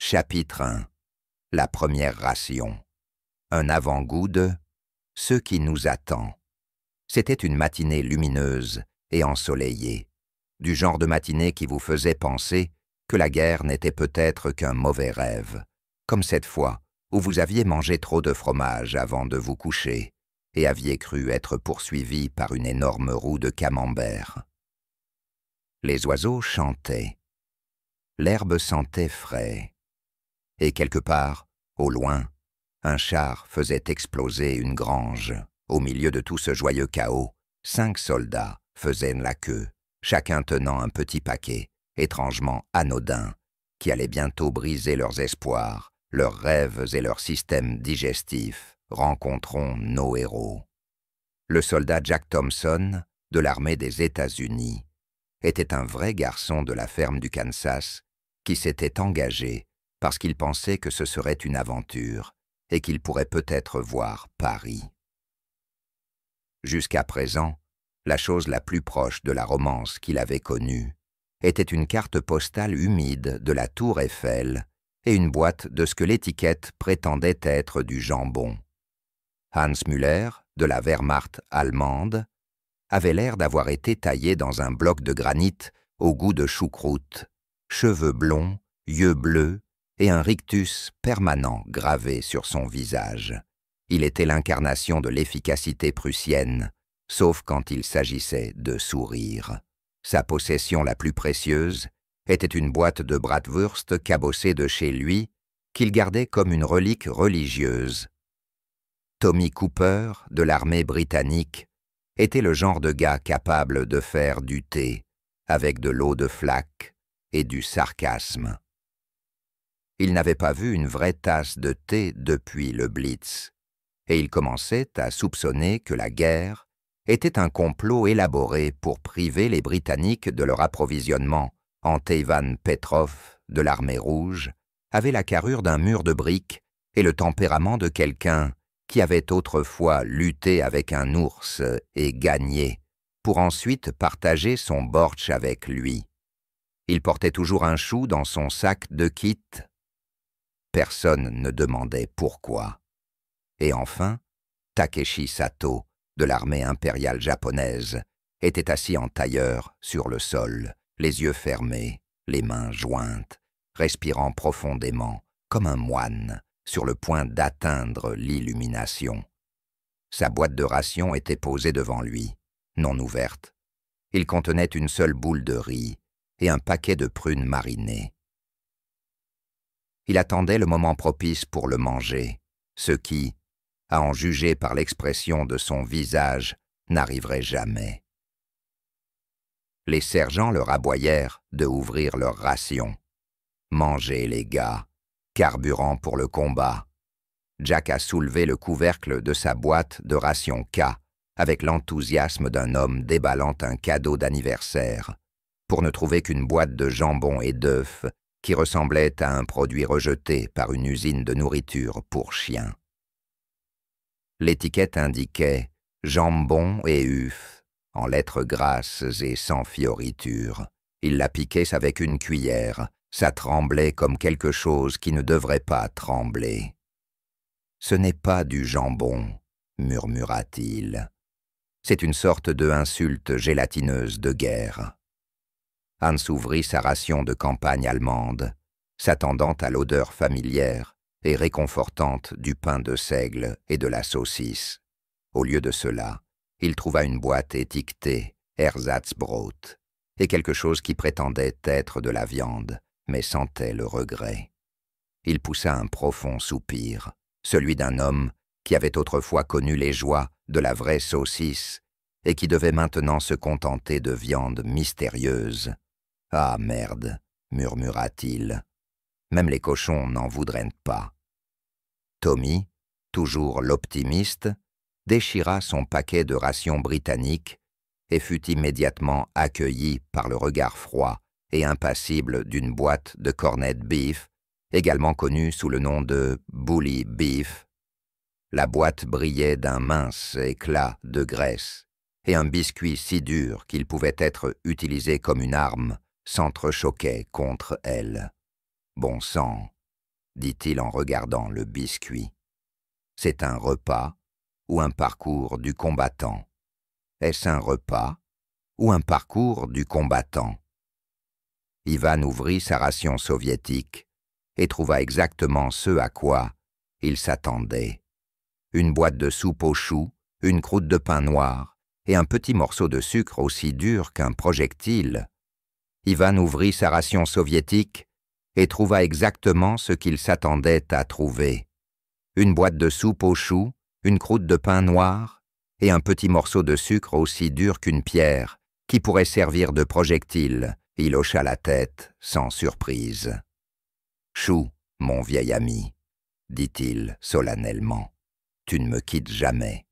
Chapitre 1. La première ration. Un avant-goût de « Ce qui nous attend ». C'était une matinée lumineuse et ensoleillée, du genre de matinée qui vous faisait penser que la guerre n'était peut-être qu'un mauvais rêve, comme cette fois où vous aviez mangé trop de fromage avant de vous coucher et aviez cru être poursuivi par une énorme roue de camembert. Les oiseaux chantaient. L'herbe sentait frais. Et quelque part, au loin, un char faisait exploser une grange. Au milieu de tout ce joyeux chaos, 5 soldats faisaient la queue, chacun tenant un petit paquet, étrangement anodin, qui allait bientôt briser leurs espoirs, leurs rêves et leur système digestif. Rencontrons nos héros. Le soldat Jack Thompson, de l'armée des États-Unis, était un vrai garçon de la ferme du Kansas qui s'était engagé parce qu'il pensait que ce serait une aventure et qu'il pourrait peut-être voir Paris. Jusqu'à présent, la chose la plus proche de la romance qu'il avait connue était une carte postale humide de la Tour Eiffel et une boîte de ce que l'étiquette prétendait être du jambon. Hans Müller, de la Wehrmacht allemande, avait l'air d'avoir été taillé dans un bloc de granit au goût de choucroute, cheveux blonds, yeux bleus et un rictus permanent gravé sur son visage. Il était l'incarnation de l'efficacité prussienne, sauf quand il s'agissait de sourire. Sa possession la plus précieuse était une boîte de bratwurst cabossée de chez lui, qu'il gardait comme une relique religieuse. Tommy Cooper, de l'armée britannique, était le genre de gars capable de faire du thé avec de l'eau de flaque et du sarcasme. Il n'avait pas vu une vraie tasse de thé depuis le Blitz, et il commençait à soupçonner que la guerre était un complot élaboré pour priver les Britanniques de leur approvisionnement en Ivan Petrov de l'armée rouge, avait la carrure d'un mur de briques et le tempérament de quelqu'un qui avait autrefois lutté avec un ours et gagné, pour ensuite partager son bortsch avec lui. Il portait toujours un chou dans son sac de kit. Personne ne demandait pourquoi. Et enfin, Takeshi Sato, de l'armée impériale japonaise, était assis en tailleur sur le sol, les yeux fermés, les mains jointes, respirant profondément, comme un moine, sur le point d'atteindre l'illumination. Sa boîte de rations était posée devant lui, non ouverte. Il contenait une seule boule de riz et un paquet de prunes marinées. Il attendait le moment propice pour le manger, ce qui, à en juger par l'expression de son visage, n'arriverait jamais. Les sergents leur aboyèrent de ouvrir leurs rations. « Mangez, les gars, carburant pour le combat. » Jack a soulevé le couvercle de sa boîte de rations K avec l'enthousiasme d'un homme déballant un cadeau d'anniversaire, pour ne trouver qu'une boîte de jambon et d'œufs qui ressemblait à un produit rejeté par une usine de nourriture pour chiens. L'étiquette indiquait « jambon et œufs » en lettres grasses et sans fioritures. Il la piquait avec une cuillère. Ça tremblait comme quelque chose qui ne devrait pas trembler. « Ce n'est pas du jambon, » murmura-t-il. « C'est une sorte de insulte gélatineuse de guerre. » Hans ouvrit sa ration de campagne allemande, s'attendant à l'odeur familière et réconfortante du pain de seigle et de la saucisse. Au lieu de cela, il trouva une boîte étiquetée « Ersatzbrot » et quelque chose qui prétendait être de la viande, mais sentait le regret. Il poussa un profond soupir, celui d'un homme qui avait autrefois connu les joies de la vraie saucisse et qui devait maintenant se contenter de viande mystérieuse. « Ah merde !» murmura-t-il. « Même les cochons n'en voudraient pas. » Tommy, toujours l'optimiste, déchira son paquet de rations britanniques et fut immédiatement accueilli par le regard froid et impassible d'une boîte de corned beef, également connue sous le nom de bully beef. La boîte brillait d'un mince éclat de graisse, et un biscuit si dur qu'il pouvait être utilisé comme une arme s'entrechoquait contre elle. Bon sang, dit-il en regardant le biscuit. C'est un repas ou un parcours du combattant? Est-ce un repas ou un parcours du combattant? Ivan ouvrit sa ration soviétique et trouva exactement ce à quoi il s'attendait. Une boîte de soupe aux choux, une croûte de pain noir et un petit morceau de sucre aussi dur qu'un projectile. Ivan ouvrit sa ration soviétique et trouva exactement ce qu'il s'attendait à trouver. Une boîte de soupe aux choux, une croûte de pain noir et un petit morceau de sucre aussi dur qu'une pierre, qui pourrait servir de projectile. Il hocha la tête, sans surprise. « Chou, mon vieil ami, » dit-il solennellement, « tu ne me quittes jamais. »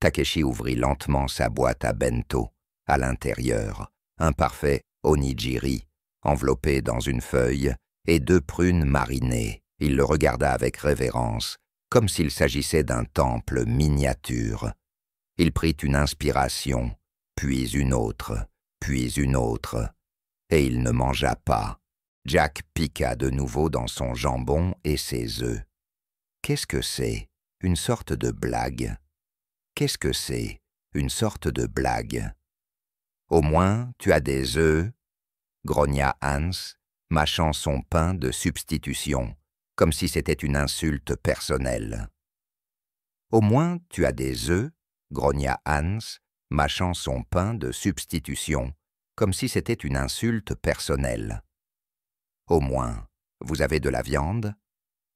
Takeshi ouvrit lentement sa boîte à bento. À l'intérieur, un parfait onigiri, enveloppé dans une feuille, et 2 prunes marinées. Il le regarda avec révérence, comme s'il s'agissait d'un temple miniature. Il prit une inspiration, puis une autre, et il ne mangea pas. Jack piqua de nouveau dans son jambon et ses œufs. Qu'est-ce que c'est? Une sorte de blague? Qu'est-ce que c'est? Une sorte de blague? Au moins, tu as des œufs, grogna Hans, mâchant son pain de substitution, comme si c'était une insulte personnelle. Au moins, tu as des œufs, grogna Hans, mâchant son pain de substitution, comme si c'était une insulte personnelle. Au moins, vous avez de la viande?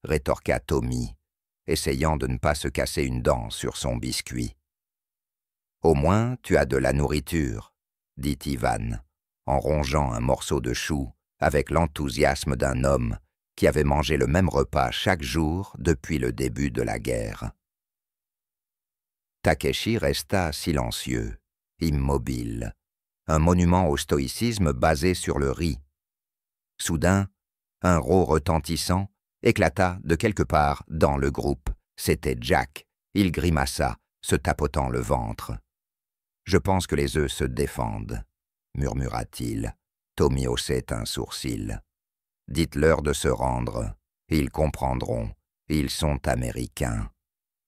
Rétorqua Tommy, essayant de ne pas se casser une dent sur son biscuit. Au moins, tu as de la nourriture, dit Ivan, en rongeant un morceau de chou avec l'enthousiasme d'un homme qui avait mangé le même repas chaque jour depuis le début de la guerre. Takeshi resta silencieux, immobile, un monument au stoïcisme basé sur le riz. Soudain, un rot retentissant éclata de quelque part dans le groupe. C'était Jack. Il grimaça, se tapotant le ventre. « Je pense que les œufs se défendent, » murmura-t-il. Tommy haussait un sourcil. « Dites-leur de se rendre. Ils comprendront. Ils sont américains. »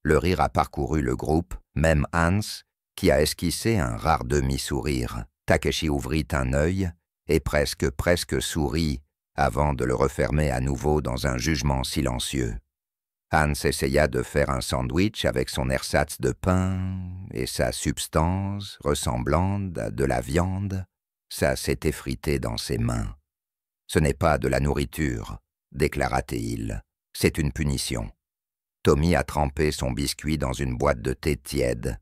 Le rire a parcouru le groupe, même Hans, qui a esquissé un rare demi-sourire. Takeshi ouvrit un œil et presque sourit avant de le refermer à nouveau dans un jugement silencieux. Hans essaya de faire un sandwich avec son ersatz de pain et sa substance ressemblant à de la viande. Ça s'est effrité dans ses mains. « Ce n'est pas de la nourriture, » déclara-t-il. « C'est une punition. » Tommy a trempé son biscuit dans une boîte de thé tiède.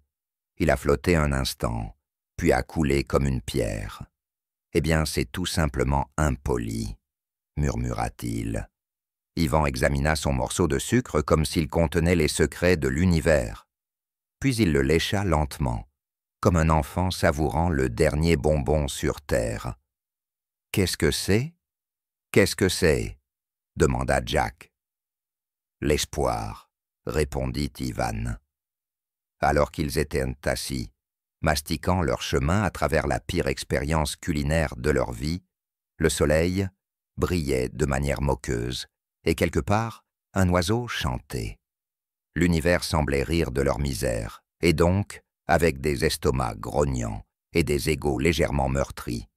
Il a flotté un instant, puis a coulé comme une pierre. « Eh bien, c'est tout simplement impoli, » murmura-t-il. Ivan examina son morceau de sucre comme s'il contenait les secrets de l'univers. Puis il le lécha lentement, comme un enfant savourant le dernier bonbon sur terre. « Qu'est-ce que c'est? Qu'est-ce que c'est » demanda Jack. « L'espoir, » répondit Ivan. Alors qu'ils étaient assis, mastiquant leur chemin à travers la pire expérience culinaire de leur vie, le soleil brillait de manière moqueuse, et quelque part, un oiseau chantait. L'univers semblait rire de leur misère, et donc, avec des estomacs grognants et des égos légèrement meurtris,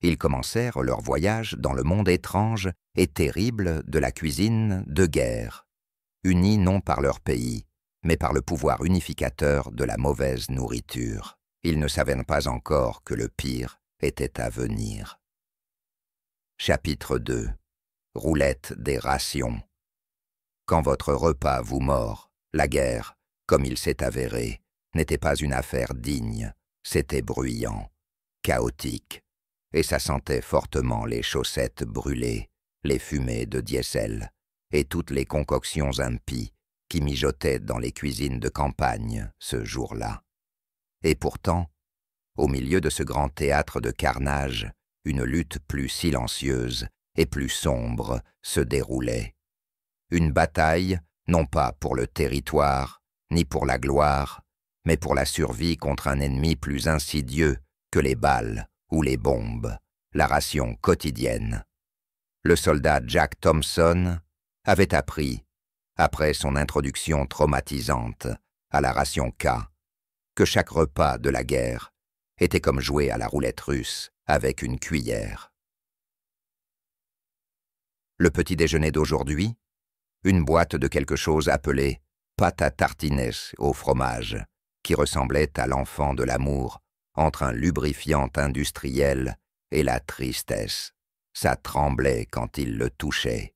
ils commencèrent leur voyage dans le monde étrange et terrible de la cuisine de guerre, unis non par leur pays, mais par le pouvoir unificateur de la mauvaise nourriture. Ils ne savaient pas encore que le pire était à venir. Chapitre 2. Roulette des rations. Quand votre repas vous mord, la guerre, comme il s'est avéré, n'était pas une affaire digne, c'était bruyant, chaotique, et ça sentait fortement les chaussettes brûlées, les fumées de diesel, et toutes les concoctions impies qui mijotaient dans les cuisines de campagne ce jour-là. Et pourtant, au milieu de ce grand théâtre de carnage, une lutte plus silencieuse et plus sombre se déroulait. Une bataille, non pas pour le territoire, ni pour la gloire, mais pour la survie contre un ennemi plus insidieux que les balles ou les bombes, la ration quotidienne. Le soldat Jack Thompson avait appris, après son introduction traumatisante à la ration K, que chaque repas de la guerre était comme jouer à la roulette russe avec une cuillère. Le petit déjeuner d'aujourd'hui, une boîte de quelque chose appelé pâte à tartines au fromage, qui ressemblait à l'enfant de l'amour entre un lubrifiant industriel et la tristesse. Ça tremblait quand il le touchait.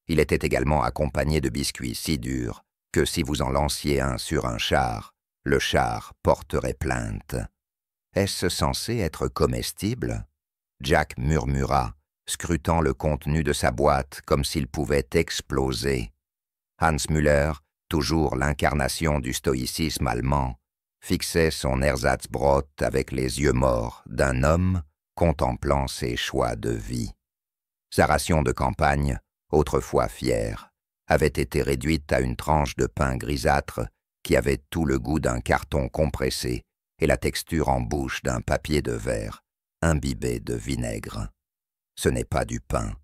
Il était également accompagné de biscuits si durs que si vous en lanciez un sur un char, le char porterait plainte. Est-ce censé être comestible? Jack murmura, scrutant le contenu de sa boîte comme s'il pouvait exploser. Hans Müller, toujours l'incarnation du stoïcisme allemand, fixait son Ersatzbrot avec les yeux morts d'un homme contemplant ses choix de vie. Sa ration de campagne, autrefois fière, avait été réduite à une tranche de pain grisâtre qui avait tout le goût d'un carton compressé et la texture en bouche d'un papier de verre imbibé de vinaigre. « Ce n'est pas du pain »,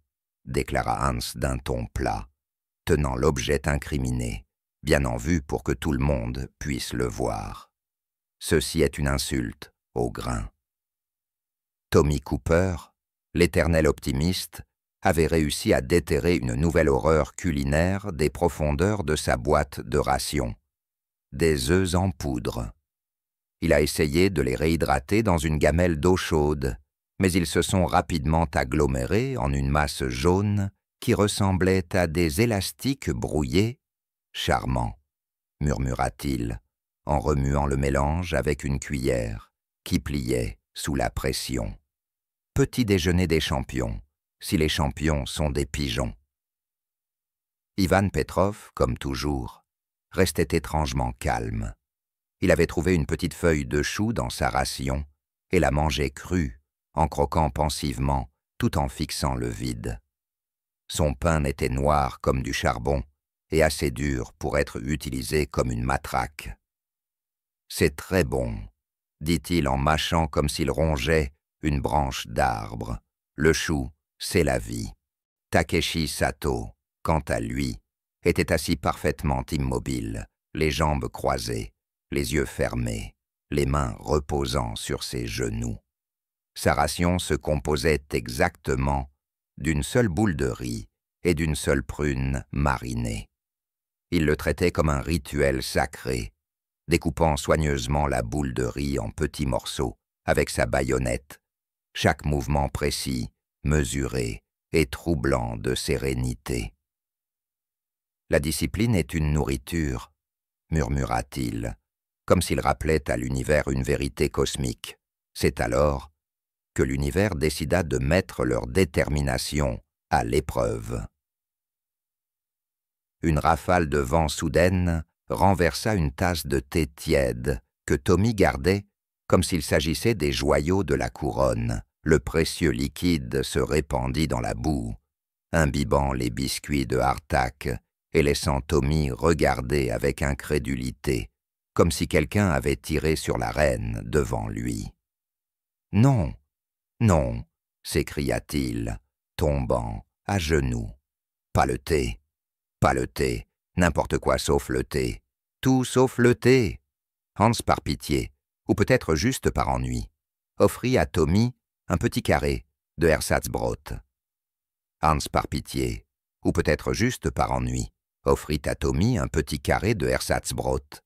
déclara Hans d'un ton plat, tenant l'objet incriminé, bien en vue pour que tout le monde puisse le voir. Ceci est une insulte au grain. Tommy Cooper, l'éternel optimiste, avait réussi à déterrer une nouvelle horreur culinaire des profondeurs de sa boîte de rations. Des œufs en poudre. Il a essayé de les réhydrater dans une gamelle d'eau chaude, mais ils se sont rapidement agglomérés en une masse jaune qui ressemblait à des élastiques brouillés. « Charmant », murmura-t-il, en remuant le mélange avec une cuillère qui pliait sous la pression. Petit déjeuner des champions, si les champions sont des pigeons. Ivan Petrov, comme toujours, restait étrangement calme. Il avait trouvé une petite feuille de chou dans sa ration et la mangeait crue, en croquant pensivement, tout en fixant le vide. Son pain était noir comme du charbon et assez dur pour être utilisé comme une matraque. « C'est très bon », dit-il en mâchant comme s'il rongeait une branche d'arbre. « Le chou, c'est la vie. » Takeshi Sato, quant à lui, était assis parfaitement immobile, les jambes croisées, les yeux fermés, les mains reposant sur ses genoux. Sa ration se composait exactement d'une seule boule de riz et d'une seule prune marinée. Il le traitait comme un rituel sacré, découpant soigneusement la boule de riz en petits morceaux avec sa baïonnette, chaque mouvement précis, mesuré et troublant de sérénité. « La discipline est une nourriture », murmura-t-il, comme s'il rappelait à l'univers une vérité cosmique. C'est alors que l'univers décida de mettre leur détermination à l'épreuve. Une rafale de vent soudaine renversa une tasse de thé tiède que Tommy gardait comme s'il s'agissait des joyaux de la couronne. Le précieux liquide se répandit dans la boue, imbibant les biscuits de hardtack et laissant Tommy regarder avec incrédulité, comme si quelqu'un avait tiré sur la reine devant lui. « Non, non !» s'écria-t-il, tombant à genoux. « Pas le thé, pas le thé, n'importe quoi sauf le thé, tout sauf le thé !» Hans, par pitié, ou peut-être juste par ennui, offrit à Tommy un petit carré de Ersatzbrot. Hans, par pitié, ou peut-être juste par ennui, offrit à Tommy un petit carré de Ersatzbrot.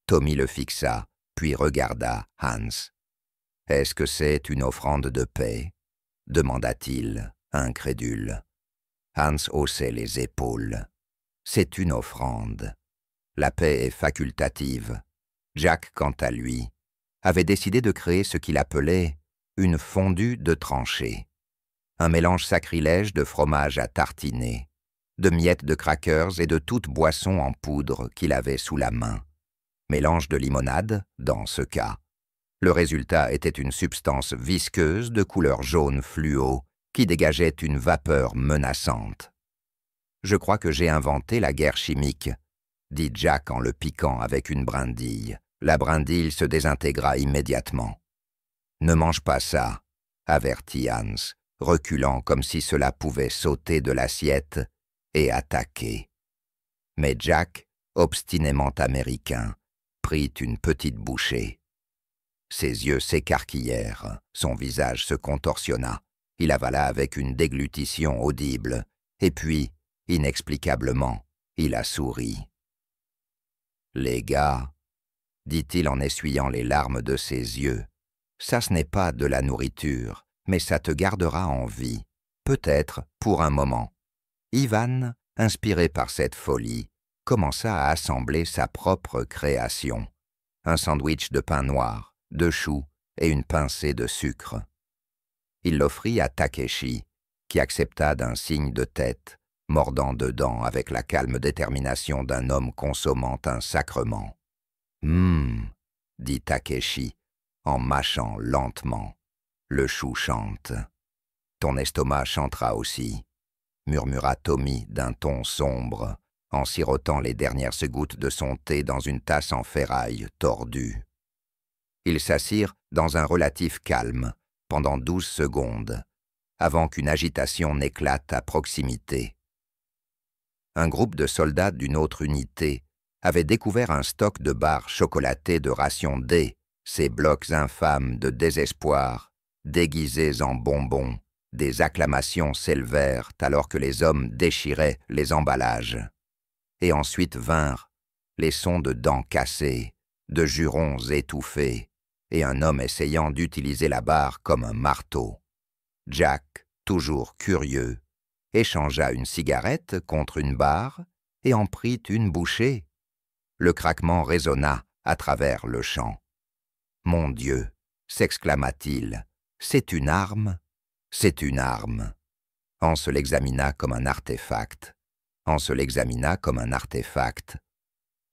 Tommy le fixa, puis regarda Hans. « Est-ce que c'est une offrande de paix ?» demanda-t-il, incrédule. Hans haussait les épaules. « C'est une offrande. La paix est facultative. » Jack, quant à lui, avait décidé de créer ce qu'il appelait une fondue de tranchée. Un mélange sacrilège de fromage à tartiner, de miettes de crackers et de toute boisson en poudre qu'il avait sous la main. Mélange de limonade, dans ce cas. Le résultat était une substance visqueuse de couleur jaune fluo qui dégageait une vapeur menaçante. « Je crois que j'ai inventé la guerre chimique », dit Jack en le piquant avec une brindille. La brindille se désintégra immédiatement. « Ne mange pas ça », avertit Hans, reculant comme si cela pouvait sauter de l'assiette et attaquer. Mais Jack, obstinément américain, prit une petite bouchée. Ses yeux s'écarquillèrent, son visage se contorsionna. Il avala avec une déglutition audible, et puis, inexplicablement, il a souri. « Les gars, dit-il en essuyant les larmes de ses yeux, ça ce n'est pas de la nourriture, mais ça te gardera en vie, peut-être pour un moment. » Ivan, inspiré par cette folie, commença à assembler sa propre création. Un sandwich de pain noir, de choux et une pincée de sucre. Il l'offrit à Takeshi, qui accepta d'un signe de tête, mordant dedans avec la calme détermination d'un homme consommant un sacrement. « dit Takeshi, en mâchant lentement. Le chou chante. « Ton estomac chantera aussi, » murmura Tommy d'un ton sombre, en sirotant les dernières gouttes de son thé dans une tasse en ferraille tordue. Ils s'assirent dans un relatif calme pendant 12 secondes, avant qu'une agitation n'éclate à proximité. Un groupe de soldats d'une autre unité avait découvert un stock de barres chocolatées de ration D, ces blocs infâmes de désespoir, déguisés en bonbons. Des acclamations s'élevèrent alors que les hommes déchiraient les emballages. Et ensuite vinrent les sons de dents cassées, de jurons étouffés, et un homme essayant d'utiliser la barre comme un marteau. Jack, toujours curieux, échangea une cigarette contre une barre et en prit une bouchée. Le craquement résonna à travers le champ. « Mon Dieu !» s'exclama-t-il, « c'est une arme ?» « C'est une arme. » On se l'examina comme un artefact.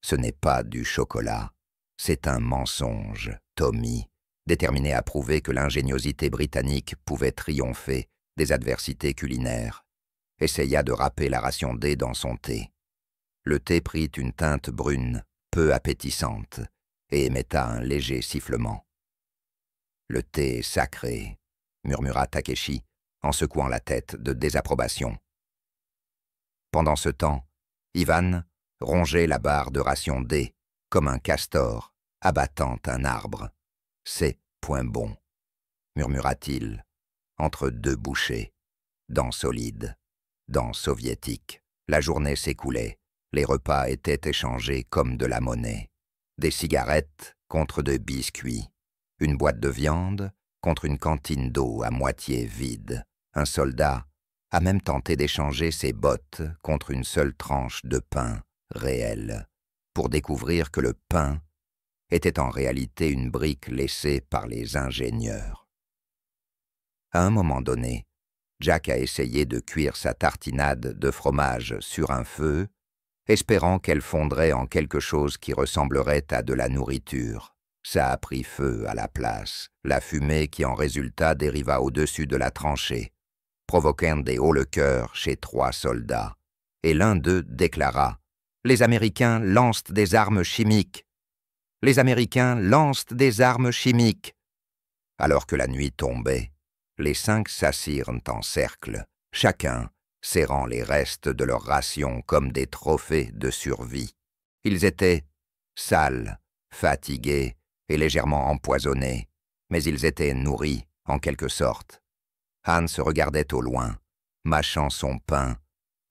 Ce n'est pas du chocolat. C'est un mensonge, Tommy, déterminé à prouver que l'ingéniosité britannique pouvait triompher des adversités culinaires, essaya de râper la ration D dans son thé. Le thé prit une teinte brune, peu appétissante, et émetta un léger sifflement. « Le thé est sacré, » murmura Takeshi, en secouant la tête de désapprobation. Pendant ce temps, Ivan rongeait la barre de ration D, comme un castor abattant un arbre. « C'est point bon, » murmura-t-il, entre deux bouchées. Dents solides, dents soviétiques. La journée s'écoulait, les repas étaient échangés comme de la monnaie. Des cigarettes contre de biscuits, une boîte de viande contre une cantine d'eau à moitié vide. Un soldat a même tenté d'échanger ses bottes contre une seule tranche de pain réel, pour découvrir que le pain était en réalité une brique laissée par les ingénieurs. À un moment donné, Jack a essayé de cuire sa tartinade de fromage sur un feu, espérant qu'elle fondrait en quelque chose qui ressemblerait à de la nourriture. Ça a pris feu à la place. La fumée qui en résulta dériva au-dessus de la tranchée, provoquant des hauts-le-cœur chez 3 soldats. Et l'un d'eux déclara « Les Américains lancent des armes chimiques. Les Américains lancent des armes chimiques. » Alors que la nuit tombait, les 5 s'assirent en cercle, chacun serrant les restes de leur ration comme des trophées de survie. Ils étaient sales, fatigués et légèrement empoisonnés, mais ils étaient nourris, en quelque sorte. Hans regardait au loin, mâchant son pain,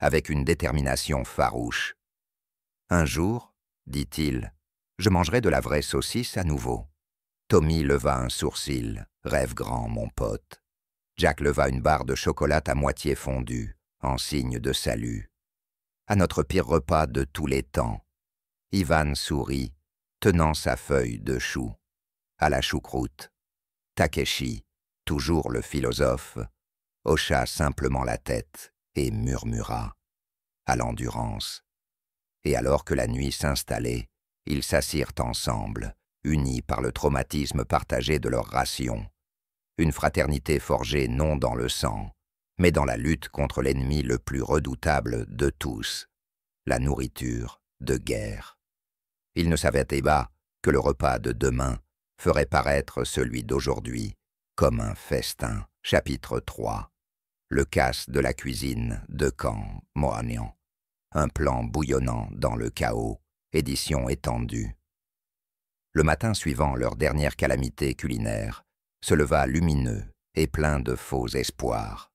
avec une détermination farouche. « Un jour, dit-il, je mangerai de la vraie saucisse à nouveau. » Tommy leva un sourcil. « Rêve grand, mon pote. » Jack leva une barre de chocolat à moitié fondue, en signe de salut. « À notre pire repas de tous les temps. » Ivan sourit, tenant sa feuille de chou. À la choucroute. Takeshi, toujours le philosophe, hocha simplement la tête et murmura « à l'endurance ». Et alors que la nuit s'installait, ils s'assirent ensemble, unis par le traumatisme partagé de leur ration. Une fraternité forgée non dans le sang, mais dans la lutte contre l'ennemi le plus redoutable de tous, la nourriture de guerre. Ils ne savaient pas que le repas de demain ferait paraître celui d'aujourd'hui comme un festin. Chapitre 3. Le casse de la cuisine de Camp Moagnon. un plan bouillonnant dans le chaos, édition étendue. Le matin suivant leur dernière calamité culinaire se leva lumineux et plein de faux espoirs.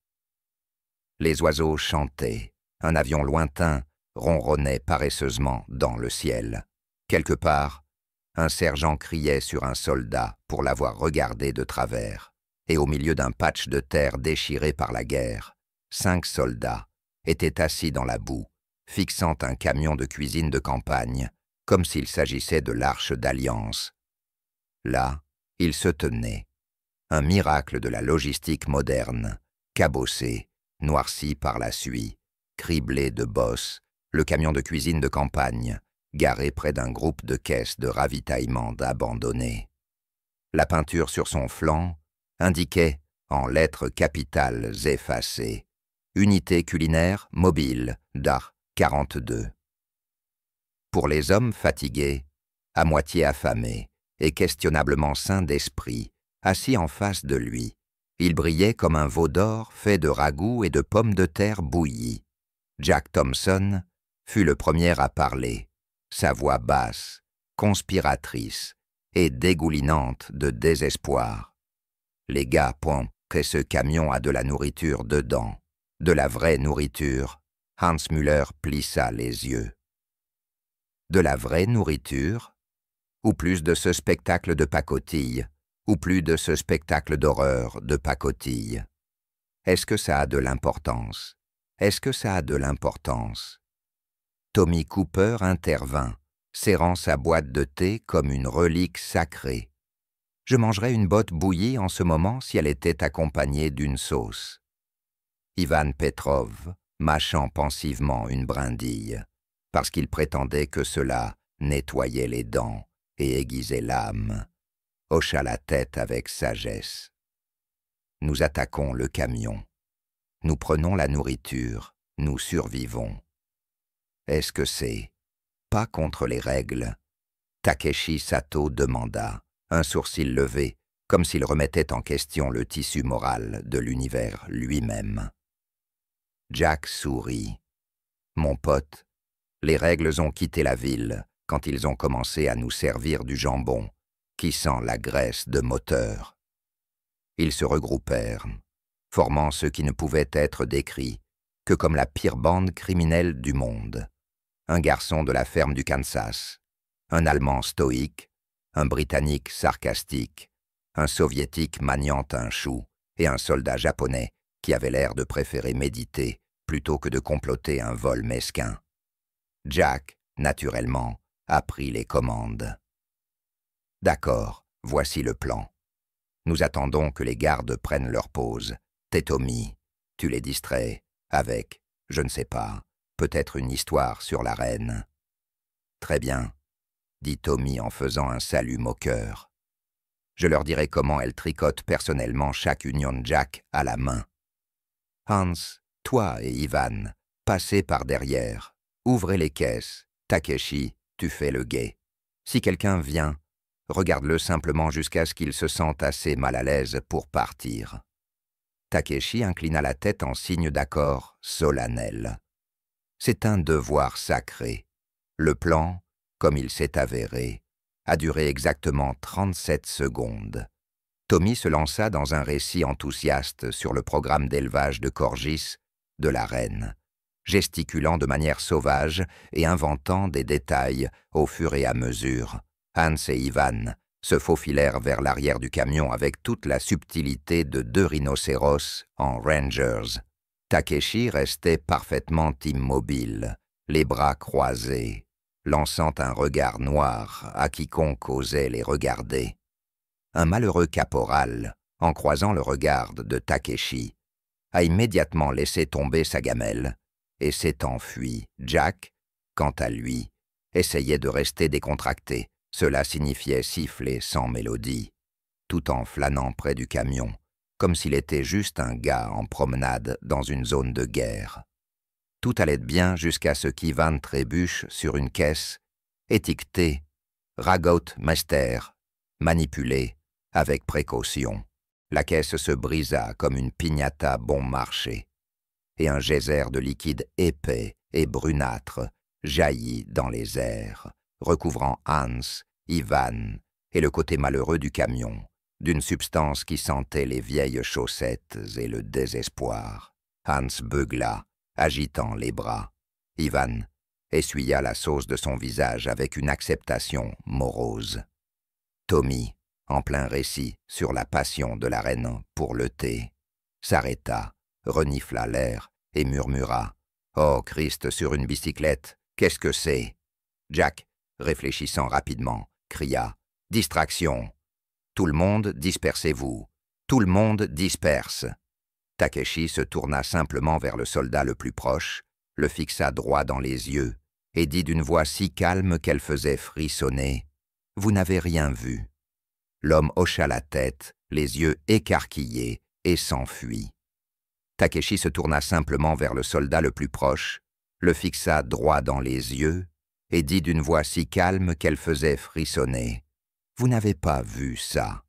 Les oiseaux chantaient, un avion lointain ronronnait paresseusement dans le ciel. Quelque part, un sergent criait sur un soldat pour l'avoir regardé de travers, et au milieu d'un patch de terre déchiré par la guerre, 5 soldats étaient assis dans la boue, fixant un camion de cuisine de campagne, comme s'il s'agissait de l'Arche d'Alliance. Là, ils se tenaient, un miracle de la logistique moderne, cabossé, noirci par la suie, criblé de bosses, le camion de cuisine de campagne, garé près d'un groupe de caisses de ravitaillement abandonnées. La peinture sur son flanc indiquait, en lettres capitales effacées, « Unité culinaire mobile d'Ar 42 ». Pour les hommes fatigués, à moitié affamés et questionnablement sains d'esprit, assis en face de lui, il brillait comme un veau d'or fait de ragoût et de pommes de terre bouillies. Jack Thompson fut le premier à parler, sa voix basse, conspiratrice et dégoulinante de désespoir. « Les gars, point, que ce camion a de la nourriture dedans, de la vraie nourriture. » Hans Müller plissa les yeux. De la vraie nourriture? Ou plus de ce spectacle de pacotille? Ou plus de ce spectacle d'horreur de pacotille? Est-ce que ça a de l'importance? Est-ce que ça a de l'importance? Tommy Cooper intervint, serrant sa boîte de thé comme une relique sacrée. Je mangerais une botte bouillie en ce moment si elle était accompagnée d'une sauce. Ivan Petrov, mâchant pensivement une brindille, parce qu'il prétendait que cela nettoyait les dents et aiguisait l'âme, hocha la tête avec sagesse. Nous attaquons le camion. Nous prenons la nourriture, nous survivons. Est-ce que c'est pas contre les règles? Takeshi Sato demanda, un sourcil levé, comme s'il remettait en question le tissu moral de l'univers lui-même. Jack sourit. Mon pote, les règles ont quitté la ville quand ils ont commencé à nous servir du jambon, qui sent la graisse de moteur. Ils se regroupèrent, formant ce qui ne pouvait être décrit que comme la pire bande criminelle du monde. Un garçon de la ferme du Kansas, un Allemand stoïque, un Britannique sarcastique, un Soviétique maniant un chou et un soldat japonais qui avait l'air de préférer méditer plutôt que de comploter un vol mesquin. Jack, naturellement, a pris les commandes. D'accord, voici le plan. Nous attendons que les gardes prennent leur pause. T'es Tommy, tu les distrais avec, je ne sais pas, peut-être une histoire sur la reine. Très bien, dit Tommy en faisant un salut moqueur. Je leur dirai comment elle tricote personnellement chaque Union Jack à la main. Hans, toi et Ivan, passez par derrière, ouvrez les caisses. Takeshi, tu fais le guet. Si quelqu'un vient, regarde-le simplement jusqu'à ce qu'il se sente assez mal à l'aise pour partir. Takeshi inclina la tête en signe d'accord solennel. C'est un devoir sacré. Le plan, comme il s'est avéré, a duré exactement 37 secondes. Tommy se lança dans un récit enthousiaste sur le programme d'élevage de Corgis de la reine, gesticulant de manière sauvage et inventant des détails au fur et à mesure. Hans et Ivan se faufilèrent vers l'arrière du camion avec toute la subtilité de 2 rhinocéros en Rangers. Takeshi restait parfaitement immobile, les bras croisés, lançant un regard noir à quiconque osait les regarder. Un malheureux caporal, en croisant le regard de Takeshi, a immédiatement laissé tomber sa gamelle et s'est enfui. Jack, quant à lui, essayait de rester décontracté. Cela signifiait siffler sans mélodie, tout en flânant près du camion, comme s'il était juste un gars en promenade dans une zone de guerre. Tout allait bien jusqu'à ce qu'Ivan trébuche sur une caisse, étiquetée « Ragout Mester », manipulée avec précaution. La caisse se brisa comme une piñata bon marché, et un geyser de liquide épais et brunâtre jaillit dans les airs, recouvrant Hans, Ivan et le côté malheureux du camion, d'une substance qui sentait les vieilles chaussettes et le désespoir. Hans beugla, agitant les bras. Ivan essuya la sauce de son visage avec une acceptation morose. Tommy, en plein récit sur la passion de la reine pour le thé, s'arrêta, renifla l'air et murmura « Oh Christ, sur une bicyclette, qu'est-ce que c'est ?» Jack, réfléchissant rapidement, cria « Distraction ! Tout le monde, dispersez-vous! Tout le monde disperse !» Takeshi se tourna simplement vers le soldat le plus proche, le fixa droit dans les yeux et dit d'une voix si calme qu'elle faisait frissonner « Vous n'avez rien vu ?» L'homme hocha la tête, les yeux écarquillés, et s'enfuit. Takeshi se tourna simplement vers le soldat le plus proche, le fixa droit dans les yeux et dit d'une voix si calme qu'elle faisait frissonner « Vous n'avez pas vu ça ?»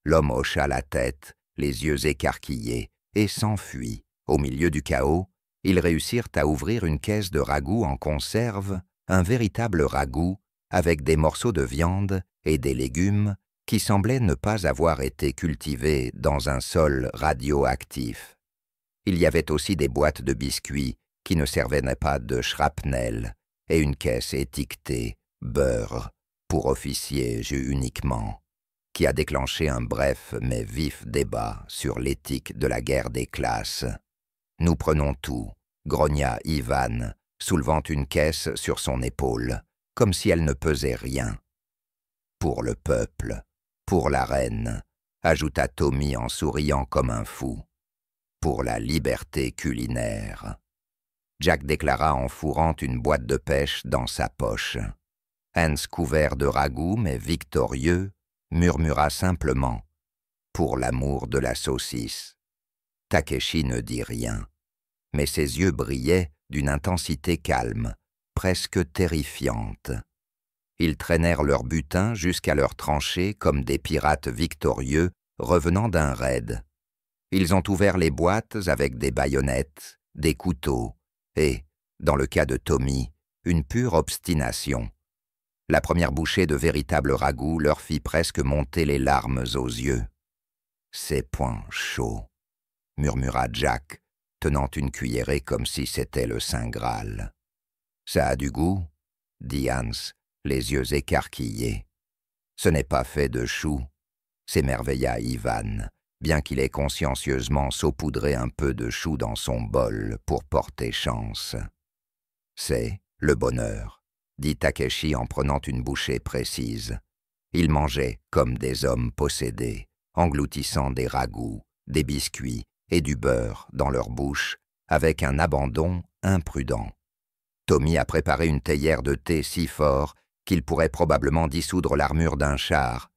L'homme hocha la tête, les yeux écarquillés, et s'enfuit. Au milieu du chaos, ils réussirent à ouvrir une caisse de ragoût en conserve, un véritable ragoût avec des morceaux de viande et des légumes qui semblaient ne pas avoir été cultivés dans un sol radioactif. Il y avait aussi des boîtes de biscuits qui ne servaient pas de shrapnel et une caisse étiquetée « beurre » pour officiers uniquement, qui a déclenché un bref mais vif débat sur l'éthique de la guerre des classes. « Nous prenons tout », grogna Ivan, soulevant une caisse sur son épaule, comme si elle ne pesait rien. « Pour le peuple, pour la reine », ajouta Tommy en souriant comme un fou. « Pour la liberté culinaire ». Jack déclara en fourrant une boîte de pêche dans sa poche. Hans, couvert de ragoût mais victorieux, murmura simplement « Pour l'amour de la saucisse ». Takeshi ne dit rien, mais ses yeux brillaient d'une intensité calme, presque terrifiante. Ils traînèrent leur butin jusqu'à leur tranchée comme des pirates victorieux revenant d'un raid. Ils ont ouvert les boîtes avec des baïonnettes, des couteaux et, dans le cas de Tommy, une pure obstination. La première bouchée de véritable ragoût leur fit presque monter les larmes aux yeux. « C'est point chaud », murmura Jack, tenant une cuillerée comme si c'était le Saint Graal. « Ça a du goût ?» dit Hans, les yeux écarquillés. « Ce n'est pas fait de choux », s'émerveilla Ivan, bien qu'il ait consciencieusement saupoudré un peu de choux dans son bol pour porter chance. « C'est le bonheur », dit Takeshi en prenant une bouchée précise. Ils mangeaient comme des hommes possédés, engloutissant des ragoûts, des biscuits et du beurre dans leur bouche avec un abandon imprudent. Tommy a préparé une théière de thé si fort qu'il pourrait probablement dissoudre l'armure d'un char,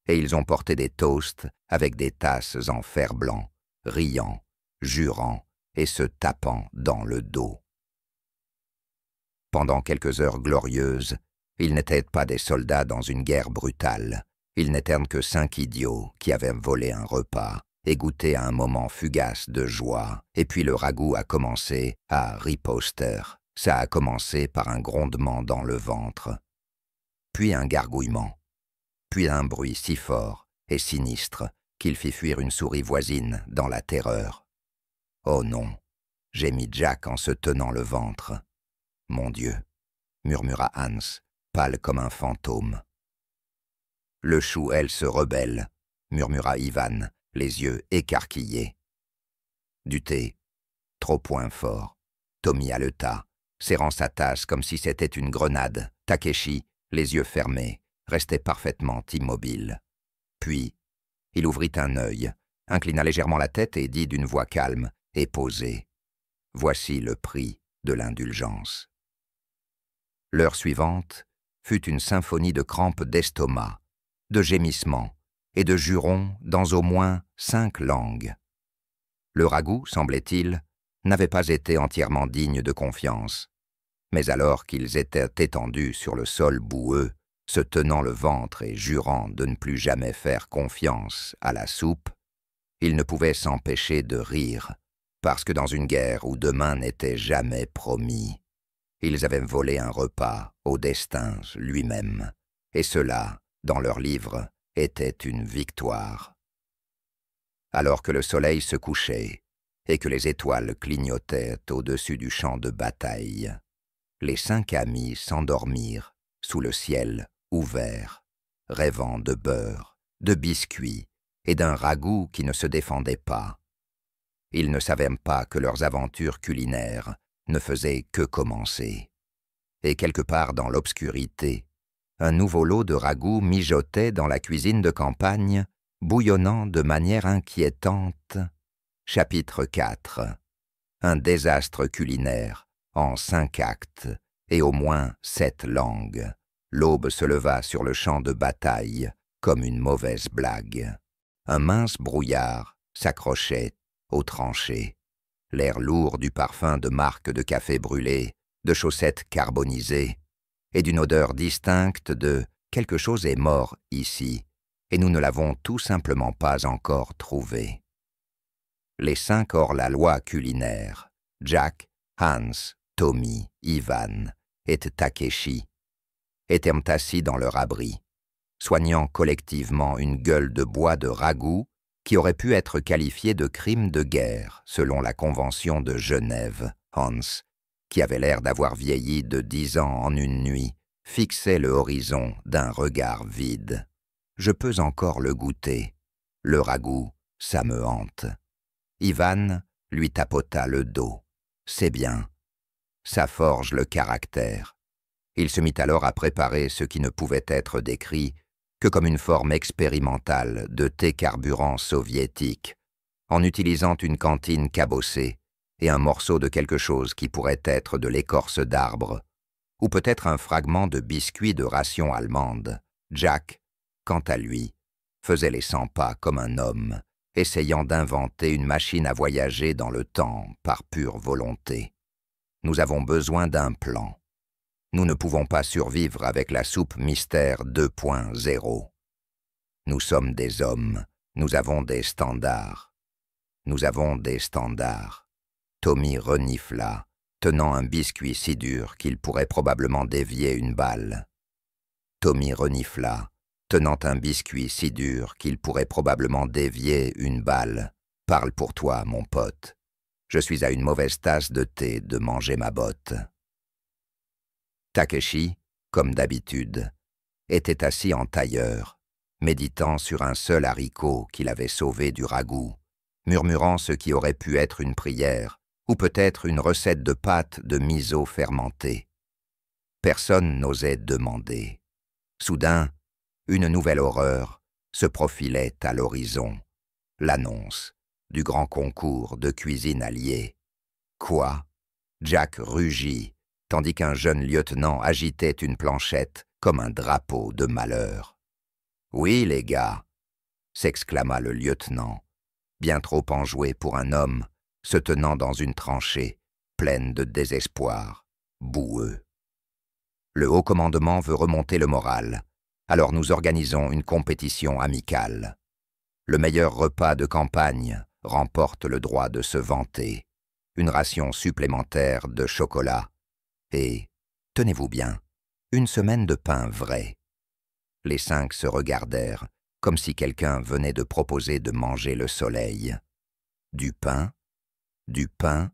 et ils ont porté des toasts avec des tasses en fer blanc, riant, jurant et se tapant dans le dos. Pendant quelques heures glorieuses, ils n'étaient pas des soldats dans une guerre brutale. Ils n'étaient que 5 idiots qui avaient volé un repas et goûté à un moment fugace de joie. Et puis le ragoût a commencé à riposter. Ça a commencé par un grondement dans le ventre, puis un gargouillement, puis un bruit si fort et sinistre qu'il fit fuir une souris voisine dans la terreur. « Oh non !» gémit Jack en se tenant le ventre. « Mon Dieu !» murmura Hans, pâle comme un fantôme. « Le chou, elle, se rebelle !» murmura Ivan, les yeux écarquillés. Du thé, trop point fort. Tommy haleta, serrant sa tasse comme si c'était une grenade. Takeshi, les yeux fermés, restait parfaitement immobile. Puis, il ouvrit un œil, inclina légèrement la tête et dit d'une voix calme et posée « Voici le prix de l'indulgence. » L'heure suivante fut une symphonie de crampes d'estomac, de gémissements et de jurons dans au moins 5 langues. Le ragoût, semblait-il, n'avait pas été entièrement digne de confiance, mais alors qu'ils étaient étendus sur le sol boueux, se tenant le ventre et jurant de ne plus jamais faire confiance à la soupe, ils ne pouvaient s'empêcher de rire, parce que dans une guerre où demain n'était jamais promis, Ils avaient volé un repas au destin lui-même, et cela, dans leur livre, était une victoire. Alors que le soleil se couchait et que les étoiles clignotaient au-dessus du champ de bataille, les 5 amis s'endormirent sous le ciel ouvert, rêvant de beurre, de biscuits et d'un ragoût qui ne se défendait pas. Ils ne savaient pas que leurs aventures culinaires ne faisaient que commencer. Et quelque part dans l'obscurité, un nouveau lot de ragoût mijotait dans la cuisine de campagne, bouillonnant de manière inquiétante. Chapitre 4. Un désastre culinaire en 5 actes et au moins 7 langues. L'aube se leva sur le champ de bataille comme une mauvaise blague. Un mince brouillard s'accrochait aux tranchées. L'air lourd du parfum de marques de café brûlé, de chaussettes carbonisées, et d'une odeur distincte de « quelque chose est mort ici », et nous ne l'avons tout simplement pas encore trouvé. Les 5 hors-la-loi culinaires, Jack, Hans, Tommy, Ivan et Takeshi, étaient assis dans leur abri, soignant collectivement une gueule de bois de ragoût qui aurait pu être qualifiée de crime de guerre selon la Convention de Genève. Hans, qui avait l'air d'avoir vieilli de 10 ans en une nuit, fixait le horizon d'un regard vide. « Je peux encore le goûter. Le ragoût, ça me hante. » Ivan lui tapota le dos. « C'est bien. Ça forge le caractère. » Il se mit alors à préparer ce qui ne pouvait être décrit que comme une forme expérimentale de thé carburant soviétique, en utilisant une cantine cabossée et un morceau de quelque chose qui pourrait être de l'écorce d'arbre, ou peut-être un fragment de biscuit de ration allemande. Jack, quant à lui, faisait les 100 pas comme un homme, essayant d'inventer une machine à voyager dans le temps par pure volonté. Nous avons besoin d'un plan. Nous ne pouvons pas survivre avec la soupe mystère 2.0. Nous sommes des hommes, nous avons des standards. Nous avons des standards. Tommy renifla, tenant un biscuit si dur qu'il pourrait probablement dévier une balle. Tommy renifla, tenant un biscuit si dur qu'il pourrait probablement dévier une balle. Parle pour toi, mon pote. Je suis à une mauvaise tasse de thé de manger ma botte. Takeshi, comme d'habitude, était assis en tailleur, méditant sur un seul haricot qu'il avait sauvé du ragoût, murmurant ce qui aurait pu être une prière, ou peut-être une recette de pâte de miso fermentée. Personne n'osait demander. Soudain, une nouvelle horreur se profilait à l'horizon, l'annonce du grand concours de cuisine alliée. Quoi? Jack rugit, tandis qu'un jeune lieutenant agitait une planchette comme un drapeau de malheur. « Oui, les gars !» s'exclama le lieutenant, bien trop enjoué pour un homme, se tenant dans une tranchée, pleine de désespoir, boueux. Le haut commandement veut remonter le moral, alors nous organisons une compétition amicale. Le meilleur repas de campagne remporte le droit de se vanter, une ration supplémentaire de chocolat et, tenez-vous bien, une semaine de pain vrai. Les 5 se regardèrent, comme si quelqu'un venait de proposer de manger le soleil. Du pain? Du pain?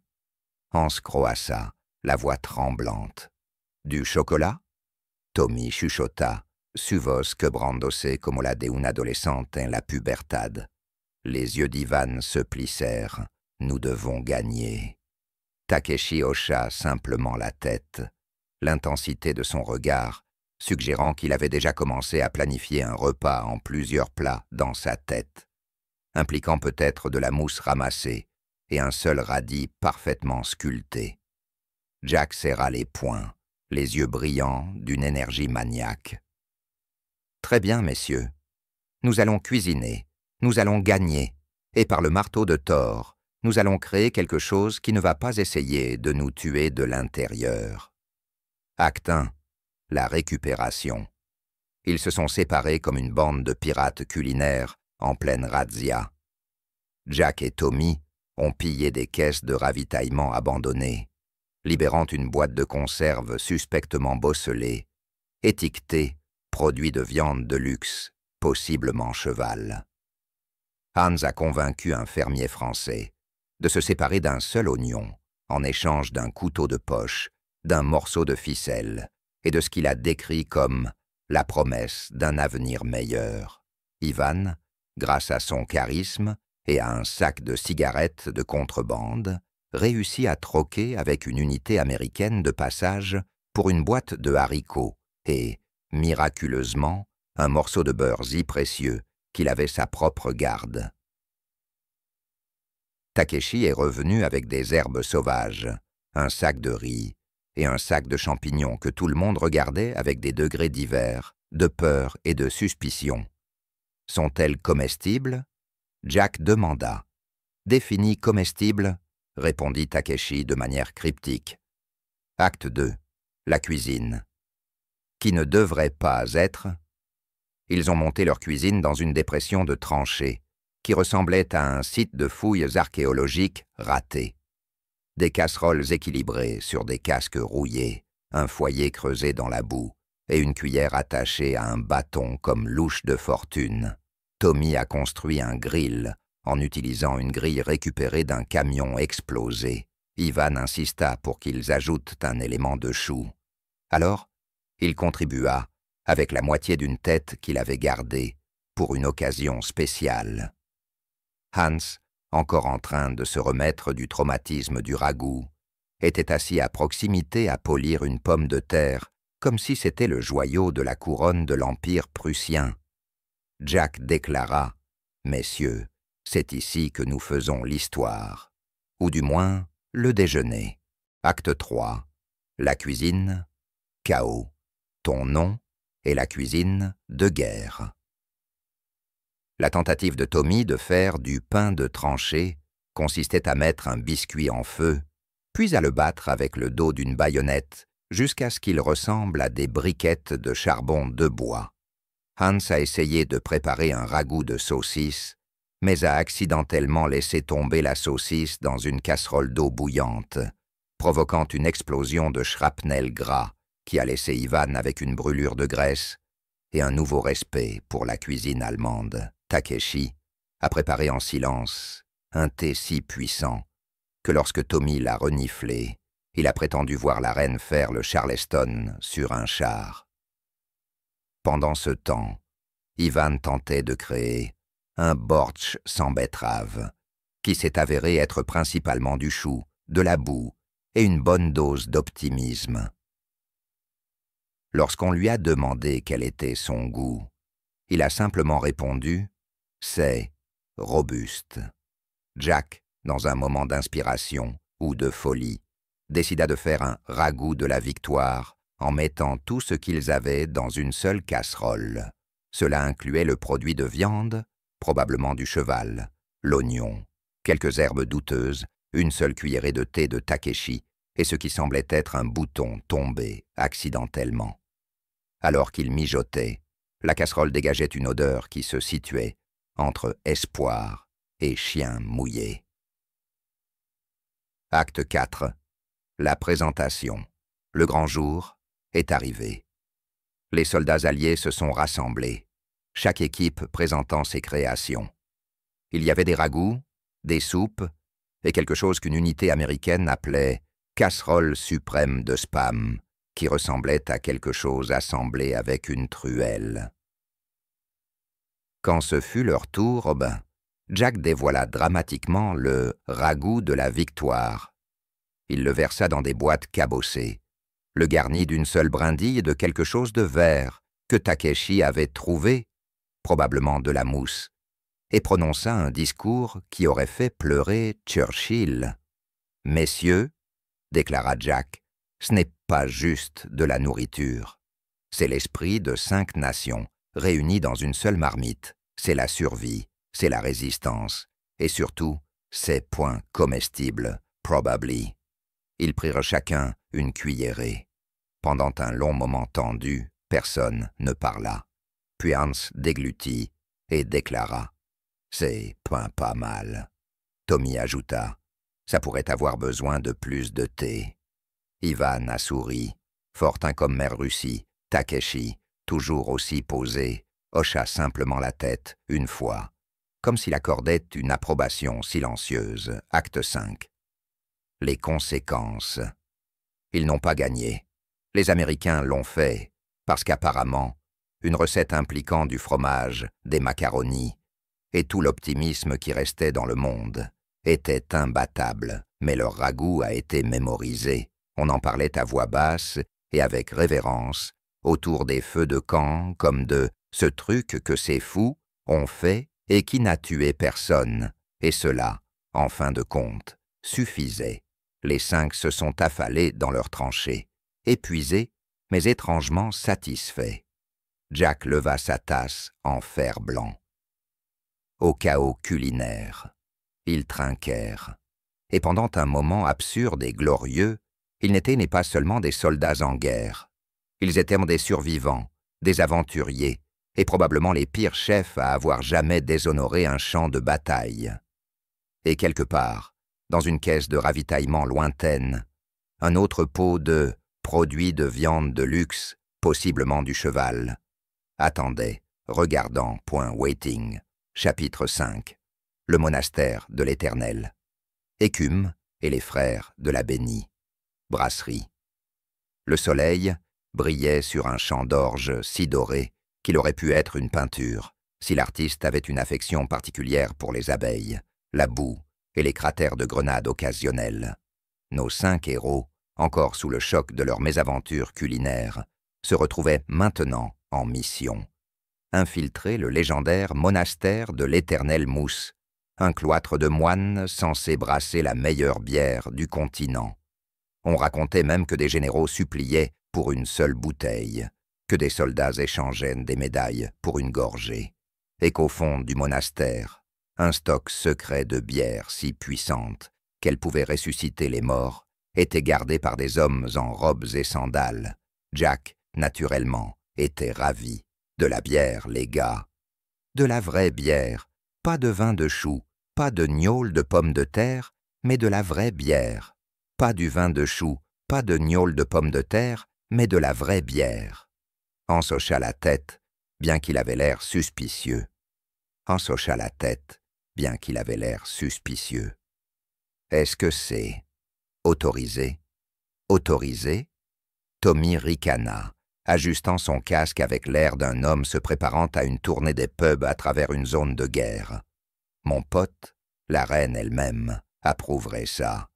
Hans croassa, la voix tremblante. Du chocolat? Tommy chuchota, su voz quebrándose como la de un adolescente en la pubertad. Les yeux d'Ivan se plissèrent. Nous devons gagner. Takeshi hocha simplement la tête, l'intensité de son regard suggérant qu'il avait déjà commencé à planifier un repas en plusieurs plats dans sa tête, impliquant peut-être de la mousse ramassée et un seul radis parfaitement sculpté. Jack serra les poings, les yeux brillants d'une énergie maniaque. « Très bien, messieurs. Nous allons cuisiner, nous allons gagner, et par le marteau de Thor, nous allons créer quelque chose qui ne va pas essayer de nous tuer de l'intérieur. » Acte 1. La récupération. Ils se sont séparés comme une bande de pirates culinaires en pleine razzia. Jack et Tommy ont pillé des caisses de ravitaillement abandonnées. libérant une boîte de conserve suspectement bosselée, étiquetée « Produit de viande de luxe, possiblement cheval ». Hans a convaincu un fermier français de se séparer d'un seul oignon en échange d'un couteau de poche, d'un morceau de ficelle et de ce qu'il a décrit comme la promesse d'un avenir meilleur. Ivan, grâce à son charisme et à un sac de cigarettes de contrebande, réussit à troquer avec une unité américaine de passage pour une boîte de haricots et, miraculeusement, un morceau de beurre si précieux qu'il avait sa propre garde. Takeshi est revenu avec des herbes sauvages, un sac de riz et un sac de champignons que tout le monde regardait avec des degrés divers, de peur et de suspicion. Sont-elles comestibles? Jack demanda. Définies comestibles, répondit Takeshi de manière cryptique. Acte 2. La cuisine. Qui ne devrait pas être? Ils ont monté leur cuisine dans une dépression de tranchées, qui ressemblait à un site de fouilles archéologiques raté. Des casseroles équilibrées sur des casques rouillés, un foyer creusé dans la boue et une cuillère attachée à un bâton comme louche de fortune. Tommy a construit un grill en utilisant une grille récupérée d'un camion explosé. Ivan insista pour qu'ils ajoutent un élément de chou. Alors, il contribua avec la moitié d'une tête qu'il avait gardée pour une occasion spéciale. Hans, encore en train de se remettre du traumatisme du ragoût, était assis à proximité à polir une pomme de terre comme si c'était le joyau de la couronne de l'Empire prussien. Jack déclara « Messieurs, c'est ici que nous faisons l'histoire, ou du moins le déjeuner. » Acte 3. La cuisine, chaos. Ton nom et la cuisine de guerre. La tentative de Tommy de faire du pain de tranchée consistait à mettre un biscuit en feu, puis à le battre avec le dos d'une baïonnette jusqu'à ce qu'il ressemble à des briquettes de charbon de bois. Hans a essayé de préparer un ragoût de saucisse, mais a accidentellement laissé tomber la saucisse dans une casserole d'eau bouillante, provoquant une explosion de shrapnel gras qui a laissé Ivan avec une brûlure de graisse et un nouveau respect pour la cuisine allemande. Takeshi a préparé en silence un thé si puissant que lorsque Tommy l'a reniflé, il a prétendu voir la reine faire le Charleston sur un char. Pendant ce temps, Ivan tentait de créer un bortsch sans betterave, qui s'est avéré être principalement du chou, de la boue et une bonne dose d'optimisme. Lorsqu'on lui a demandé quel était son goût, il a simplement répondu « c'est robuste ». Jack, dans un moment d'inspiration ou de folie, décida de faire un ragoût de la victoire en mettant tout ce qu'ils avaient dans une seule casserole. Cela incluait le produit de viande, probablement du cheval, l'oignon, quelques herbes douteuses, une seule cuillerée de thé de Takeshi et ce qui semblait être un bouton tombé accidentellement. Alors qu'il mijotait, la casserole dégageait une odeur qui se situait entre espoir et chien mouillé. Acte 4. La présentation. Le grand jour est arrivé. Les soldats alliés se sont rassemblés, chaque équipe présentant ses créations. Il y avait des ragoûts, des soupes et quelque chose qu'une unité américaine appelait « casserole suprême de spam », qui ressemblait à quelque chose assemblé avec une truelle. Quand ce fut leur tour, Jack dévoila dramatiquement le ragoût de la victoire. Il le versa dans des boîtes cabossées, le garnit d'une seule brindille de quelque chose de vert que Takeshi avait trouvé, probablement de la mousse, et prononça un discours qui aurait fait pleurer Churchill. « Messieurs, déclara Jack, ce n'est pas juste de la nourriture. C'est l'esprit de 5 nations, réunies dans une seule marmite. C'est la survie, c'est la résistance, et surtout, c'est point comestible, probably. » Ils prirent chacun une cuillerée. Pendant un long moment tendu, personne ne parla. Puis Hans déglutit et déclara « C'est pas mal. » Tommy ajouta « Ça pourrait avoir besoin de plus de thé. » Ivan a souri. Fortin comme mère Russie, Takeshi, toujours aussi posé, hocha simplement la tête, une fois, comme s'il accordait une approbation silencieuse. Acte 5. Les conséquences. Ils n'ont pas gagné. Les Américains l'ont fait, parce qu'apparemment, une recette impliquant du fromage, des macaronis, et tout l'optimisme qui restait dans le monde, était imbattable, mais leur ragoût a été mémorisé. On en parlait à voix basse et avec révérence, autour des feux de camp, comme de « ce truc que ces fous ont fait et qui n'a tué personne ». Et cela, en fin de compte, suffisait. Les 5 se sont affalés dans leurs tranchées, épuisés, mais étrangement satisfaits. Jack leva sa tasse en fer blanc. Au chaos culinaire, ils trinquèrent. Et pendant un moment absurde et glorieux, ils n'étaient pas seulement des soldats en guerre. Ils étaient des survivants, des aventuriers, et probablement les pires chefs à avoir jamais déshonoré un champ de bataille. Et quelque part, dans une caisse de ravitaillement lointaine, un autre pot de produits de viande de luxe, possiblement du cheval, attendait, regardant, waiting, chapitre 5, le monastère de l'Éternel, écume et les frères de la bénie, brasserie. Le soleil brillait sur un champ d'orge si doré qu'il aurait pu être une peinture, si l'artiste avait une affection particulière pour les abeilles, la boue et les cratères de grenades occasionnels. Nos 5 héros, encore sous le choc de leur mésaventure culinaire, se retrouvaient maintenant en mission. Infiltrer le légendaire monastère de l'Éternel Mousse, un cloître de moines censé brasser la meilleure bière du continent. On racontait même que des généraux suppliaient pour une seule bouteille, que des soldats échangeaient des médailles pour une gorgée, et qu'au fond du monastère, un stock secret de bière si puissante qu'elle pouvait ressusciter les morts était gardé par des hommes en robes et sandales. Jack, naturellement, était ravi. De la bière, les gars. De la vraie bière, pas de vin de chou, pas de gnôle de pommes de terre, mais de la vraie bière. Pas du vin de chou, pas de gnôle de pommes de terre, mais de la vraie bière. Hans hocha la tête, bien qu'il avait l'air suspicieux. Hans hocha la tête, bien qu'il avait l'air suspicieux. Est-ce que c'est autorisé? Autorisé? Tommy ricana, ajustant son casque avec l'air d'un homme se préparant à une tournée des pubs à travers une zone de guerre. Mon pote, la reine elle-même, approuverait ça.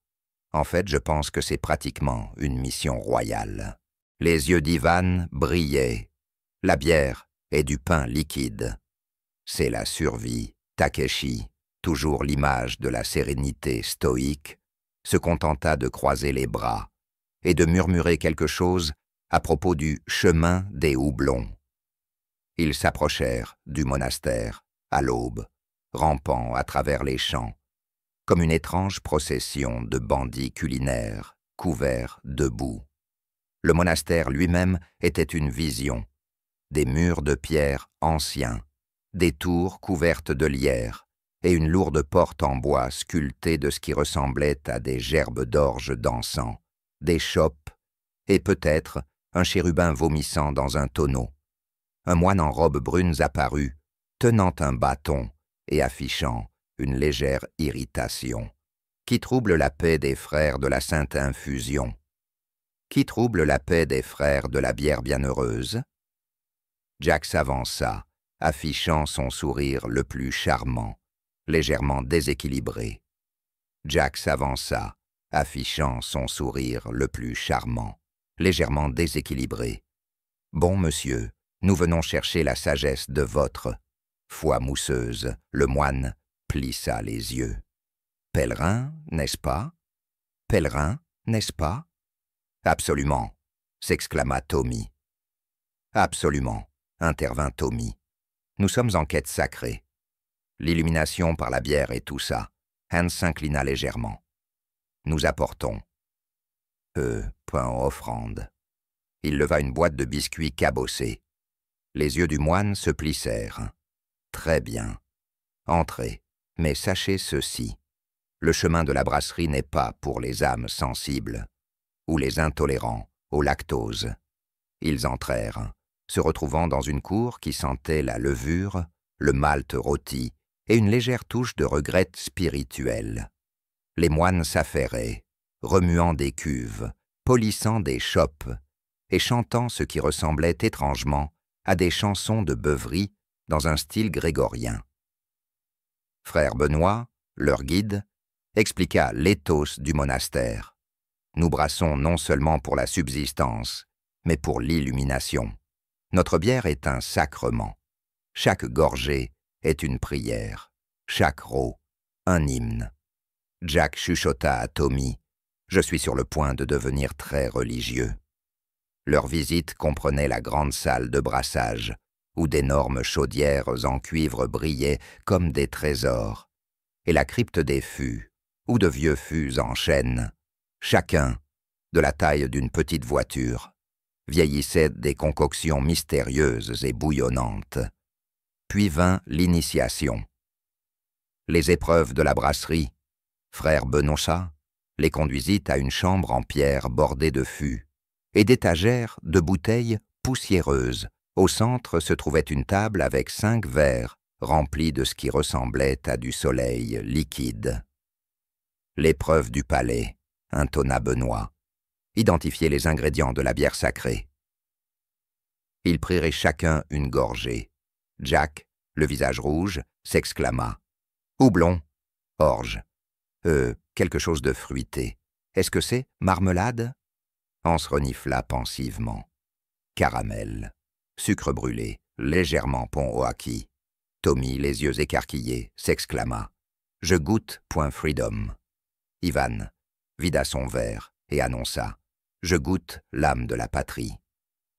En fait, je pense que c'est pratiquement une mission royale. Les yeux d'Ivan brillaient. La bière et du pain liquide. C'est la survie. Takeshi, toujours l'image de la sérénité stoïque, se contenta de croiser les bras et de murmurer quelque chose à propos du chemin des houblons. Ils s'approchèrent du monastère, à l'aube, rampant à travers les champs, comme une étrange procession de bandits culinaires, couverts de boue. Le monastère lui-même était une vision, des murs de pierre anciens, des tours couvertes de lierre, et une lourde porte en bois sculptée de ce qui ressemblait à des gerbes d'orge d'encens, des chopes, et peut-être un chérubin vomissant dans un tonneau. Un moine en robes brunes apparut, tenant un bâton et affichant une légère irritation. Qui trouble la paix des frères de la Sainte Infusion? Qui trouble la paix des frères de la bière bienheureuse? Jack s'avança, affichant son sourire le plus charmant, légèrement déséquilibré. Jack s'avança, affichant son sourire le plus charmant, légèrement déséquilibré. « Bon monsieur, nous venons chercher la sagesse de votre foi mousseuse. » Le moine plissa les yeux. « Pèlerin, n'est-ce pas? Pèlerin, n'est-ce pas? » « Absolument, » s'exclama Tommy. « Absolument, » intervint Tommy. « Nous sommes en quête sacrée. L'illumination par la bière et tout ça. » Hans s'inclina légèrement. « Nous apportons. » Point offrande. Il leva une boîte de biscuits cabossés. Les yeux du moine se plissèrent. « Très bien. Entrez, mais sachez ceci. Le chemin de la brasserie n'est pas pour les âmes sensibles. ou les intolérants au lactose. Ils entrèrent, se retrouvant dans une cour qui sentait la levure, le malt rôti et une légère touche de regrette spirituelle. Les moines s'affairaient, remuant des cuves, polissant des chopes et chantant ce qui ressemblait étrangement à des chansons de beuverie dans un style grégorien. Frère Benoît, leur guide, expliqua l'éthos du monastère. Nous brassons non seulement pour la subsistance, mais pour l'illumination. Notre bière est un sacrement. Chaque gorgée est une prière, chaque rot, un hymne. Jack chuchota à Tommy « Je suis sur le point de devenir très religieux ». Leur visite comprenait la grande salle de brassage, où d'énormes chaudières en cuivre brillaient comme des trésors, et la crypte des fûts, où de vieux fûts en chêne, chacun, de la taille d'une petite voiture, vieillissait des concoctions mystérieuses et bouillonnantes. Puis vint l'initiation. Les épreuves de la brasserie, frère Benoît les conduisit à une chambre en pierre bordée de fûts et d'étagères de bouteilles poussiéreuses. Au centre se trouvait une table avec 5 verres remplis de ce qui ressemblait à du soleil liquide. L'épreuve du palais, intonna Benoît. Identifiez les ingrédients de la bière sacrée. Ils prirent chacun une gorgée. Jack, le visage rouge, s'exclama. Houblon, orge. Quelque chose de fruité. Est-ce que c'est marmelade? Hans renifla pensivement. Caramel. Sucre brûlé, légèrement pont-oaki. Tommy, les yeux écarquillés, s'exclama. Je goûte, point freedom. Ivan vida son verre et annonça. Je goûte l'âme de la patrie.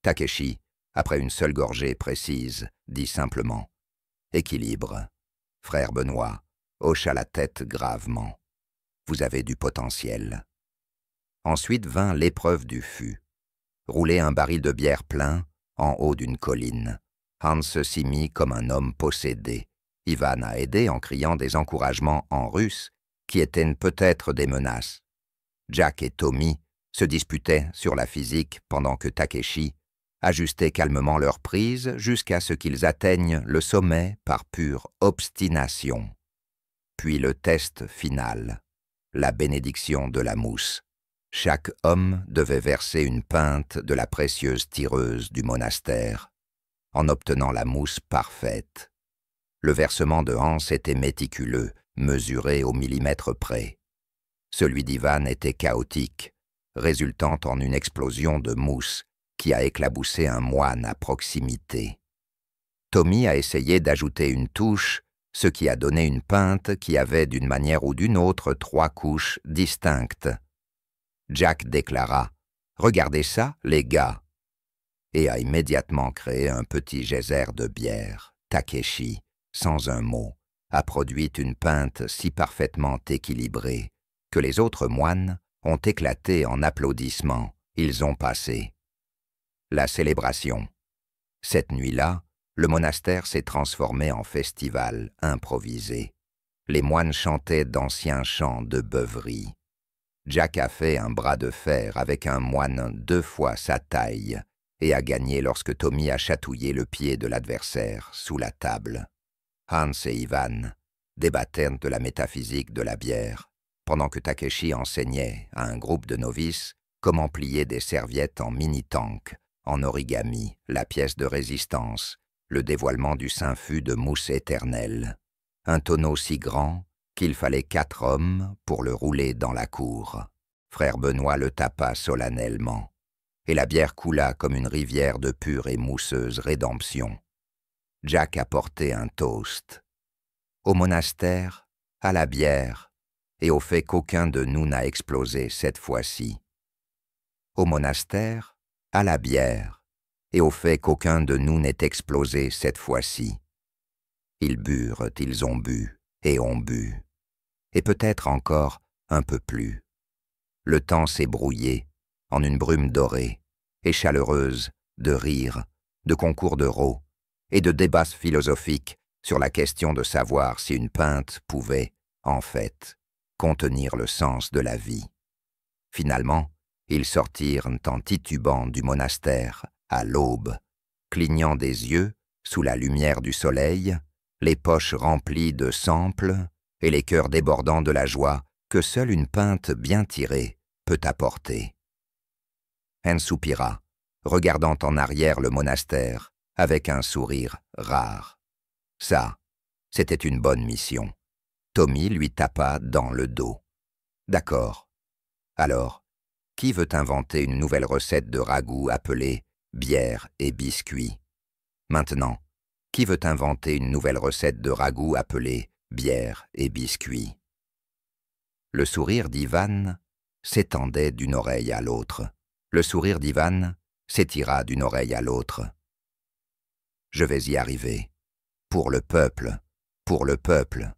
Takeshi, après une seule gorgée précise, dit simplement. Équilibre. Frère Benoît hocha la tête gravement. Vous avez du potentiel. Ensuite vint l'épreuve du fût. Rouler un baril de bière plein en haut d'une colline. Hans s'y mit comme un homme possédé. Ivan a aidé en criant des encouragements en russe qui étaient peut-être des menaces. Jack et Tommy se disputaient sur la physique pendant que Takeshi ajustait calmement leur prise jusqu'à ce qu'ils atteignent le sommet par pure obstination. Puis le test final. La bénédiction de la mousse. Chaque homme devait verser une pinte de la précieuse tireuse du monastère, en obtenant la mousse parfaite. Le versement de Hans était méticuleux, mesuré au millimètre près. Celui d'Ivan était chaotique, résultant en une explosion de mousse qui a éclaboussé un moine à proximité. Tommy a essayé d'ajouter une touche, ce qui a donné une pinte qui avait d'une manière ou d'une autre 3 couches distinctes. Jack déclara « Regardez ça, les gars !» et a immédiatement créé un petit geyser de bière. Takeshi, sans un mot, a produit une pinte si parfaitement équilibrée que les autres moines ont éclaté en applaudissements. Ils ont passé. La célébration. Cette nuit-là, le monastère s'est transformé en festival improvisé. Les moines chantaient d'anciens chants de beuverie. Jack a fait un bras de fer avec un moine 2 fois sa taille et a gagné lorsque Tommy a chatouillé le pied de l'adversaire sous la table. Hans et Ivan débattèrent de la métaphysique de la bière, pendant que Takeshi enseignait à un groupe de novices comment plier des serviettes en mini-tank, en origami, la pièce de résistance, le dévoilement du saint-fût de mousse éternelle, un tonneau si grand qu'il fallait 4 hommes pour le rouler dans la cour. Frère Benoît le tapa solennellement, et la bière coula comme une rivière de pure et mousseuse rédemption. Jack a porté un toast. Au monastère, à la bière, et au fait qu'aucun de nous n'a explosé cette fois-ci. Au monastère, à la bière, et au fait qu'aucun de nous n'ait explosé cette fois-ci. Ils burent, ils ont bu, et ont bu. Et peut-être encore un peu plus. Le temps s'est brouillé en une brume dorée et chaleureuse de rires, de concours de rots et de débats philosophiques sur la question de savoir si une pinte pouvait, en fait, contenir le sens de la vie. Finalement, Ils sortirent en titubant du monastère, à l'aube, clignant des yeux, sous la lumière du soleil, les poches remplies de samples et les cœurs débordant de la joie que seule une pinte bien tirée peut apporter. Hen soupira, regardant en arrière le monastère, avec un sourire rare. Ça, c'était une bonne mission. Tommy lui tapa dans le dos. D'accord. Alors, qui veut inventer une nouvelle recette de ragoût appelée bière et biscuits? Maintenant, qui veut inventer une nouvelle recette de ragoût appelée bière et biscuits? Le sourire d'Ivan s'étendait d'une oreille à l'autre. Le sourire d'Ivan s'étira d'une oreille à l'autre. Je vais y arriver. Pour le peuple, pour le peuple.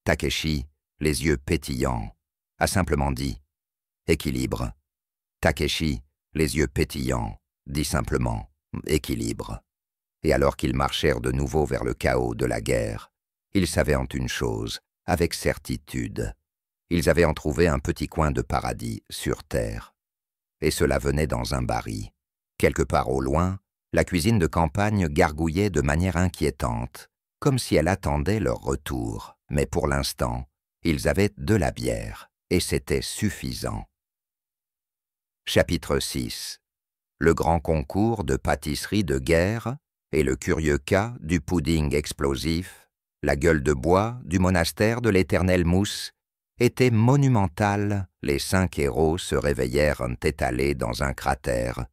Takeshi, les yeux pétillants, a simplement dit « Équilibre ». Takeshi, les yeux pétillants, dit simplement « Équilibre ». Et alors qu'ils marchèrent de nouveau vers le chaos de la guerre, ils savaient en une chose, avec certitude. Ils avaient en trouvé un petit coin de paradis sur terre. Et cela venait dans un baril. Quelque part au loin, la cuisine de campagne gargouillait de manière inquiétante, comme si elle attendait leur retour. Mais pour l'instant, ils avaient de la bière, et c'était suffisant. Chapitre 6. Le grand concours de pâtisserie de guerre et le curieux cas du pudding explosif, la gueule de bois du monastère de l'éternelle mousse, était monumental. Les 5 héros se réveillèrent étalés dans un cratère,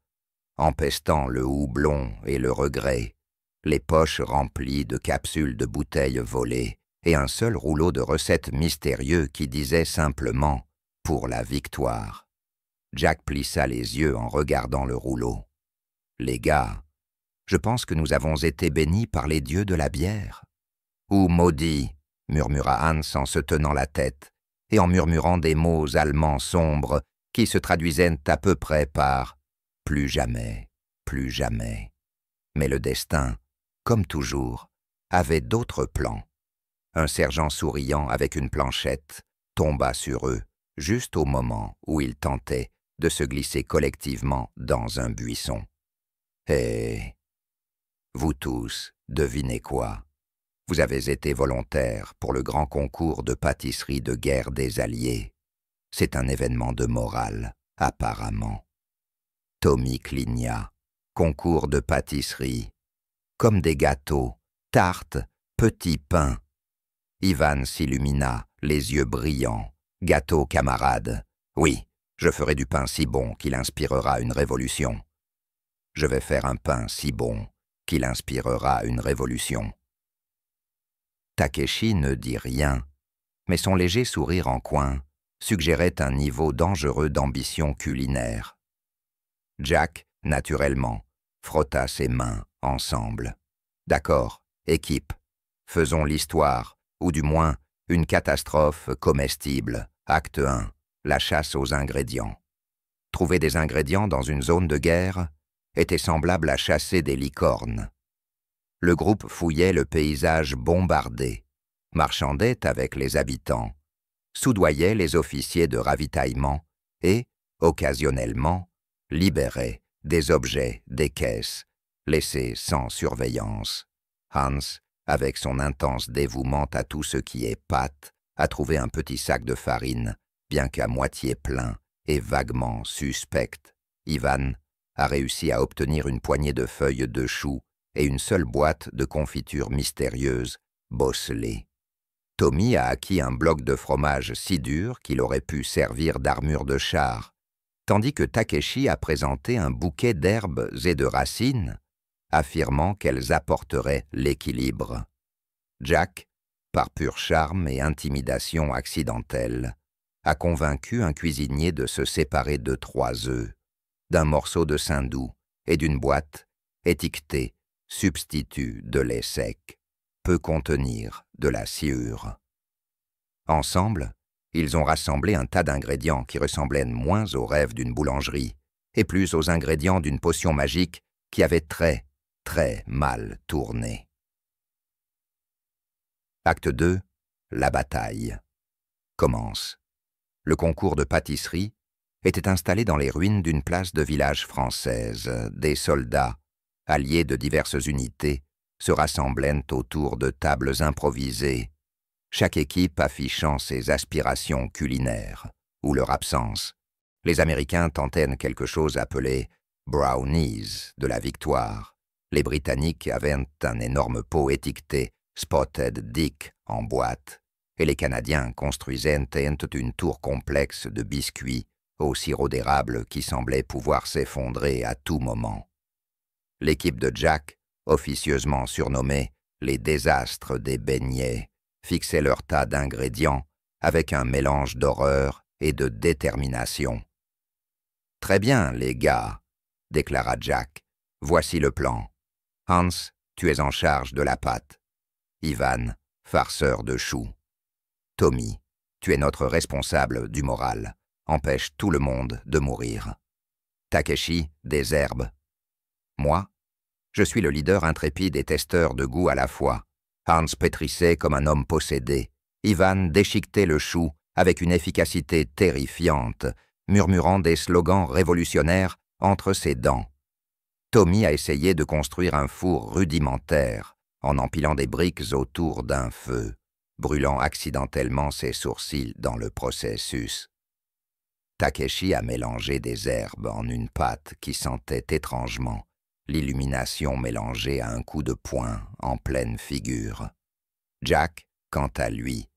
empestant le houblon et le regret, les poches remplies de capsules de bouteilles volées et un seul rouleau de recettes mystérieux qui disait simplement « Pour la victoire ». Jack plissa les yeux en regardant le rouleau. « Les gars, je pense que nous avons été bénis par les dieux de la bière. »« Ou maudits » murmura Hans en se tenant la tête et en murmurant des mots allemands sombres qui se traduisaient à peu près par « plus jamais, plus jamais ». Mais le destin, comme toujours, avait d'autres plans. Un sergent souriant avec une planchette tomba sur eux, juste au moment où ils tentaient de se glisser collectivement dans un buisson. Et vous tous, devinez quoi? Vous avez été volontaires pour le grand concours de pâtisserie de guerre des Alliés. C'est un événement de morale, apparemment. Tommy cligna. Concours de pâtisserie. Comme des gâteaux, tartes, petits pains. Ivan s'illumina, les yeux brillants. Gâteau, camarade. Oui, je ferai du pain si bon qu'il inspirera une révolution. Je vais faire un pain si bon qu'il inspirera une révolution. Takeshi ne dit rien, mais son léger sourire en coin suggérait un niveau dangereux d'ambition culinaire. Jack, naturellement, frotta ses mains ensemble. D'accord, équipe, faisons l'histoire, ou du moins une catastrophe comestible. Acte 1, la chasse aux ingrédients. Trouver des ingrédients dans une zone de guerre était semblable à chasser des licornes. Le groupe fouillait le paysage bombardé, marchandait avec les habitants, soudoyait les officiers de ravitaillement et, occasionnellement, libérait des objets des caisses, laissés sans surveillance. Hans, avec son intense dévouement à tout ce qui est pâte, a trouvé un petit sac de farine, bien qu'à moitié plein et vaguement suspect. Ivan a réussi à obtenir une poignée de feuilles de choux et une seule boîte de confiture mystérieuse, bosselée. Tommy a acquis un bloc de fromage si dur qu'il aurait pu servir d'armure de char, tandis que Takeshi a présenté un bouquet d'herbes et de racines, affirmant qu'elles apporteraient l'équilibre. Jack, par pur charme et intimidation accidentelle, a convaincu un cuisinier de se séparer de 3 œufs, d'un morceau de saindoux et d'une boîte étiquetée « Substitut de lait sec », peut contenir de la sciure. Ensemble, ils ont rassemblé un tas d'ingrédients qui ressemblaient moins aux rêves d'une boulangerie et plus aux ingrédients d'une potion magique qui avait très, très mal tourné. Acte 2. La bataille. Commence. Le concours de pâtisserie étaient installés dans les ruines d'une place de village française. Des soldats, alliés de diverses unités, se rassemblaient autour de tables improvisées, chaque équipe affichant ses aspirations culinaires, ou leur absence. Les Américains tentaient quelque chose appelé « brownies » de la victoire. Les Britanniques avaient un énorme pot étiqueté « Spotted Dick » en boîte, et les Canadiens construisaient une tour complexe de biscuits au sirop d'érable qui semblait pouvoir s'effondrer à tout moment. L'équipe de Jack, officieusement surnommée « les désastres des beignets », fixait leur tas d'ingrédients avec un mélange d'horreur et de détermination. « Très bien, les gars, » déclara Jack. « Voici le plan. Hans, tu es en charge de la pâte. Ivan, farceur de choux. Tommy, tu es notre responsable du moral. Empêche tout le monde de mourir. Takeshi, des herbes. Moi, je suis le leader intrépide et testeur de goût à la fois. Hans pétrissait comme un homme possédé. Ivan déchiquetait le chou avec une efficacité terrifiante, murmurant des slogans révolutionnaires entre ses dents. Tommy a essayé de construire un four rudimentaire en empilant des briques autour d'un feu, brûlant accidentellement ses sourcils dans le processus. Takeshi a mélangé des herbes en une pâte qui sentait étrangement, l'illumination mélangée à un coup de poing en pleine figure. Jack, quant à lui,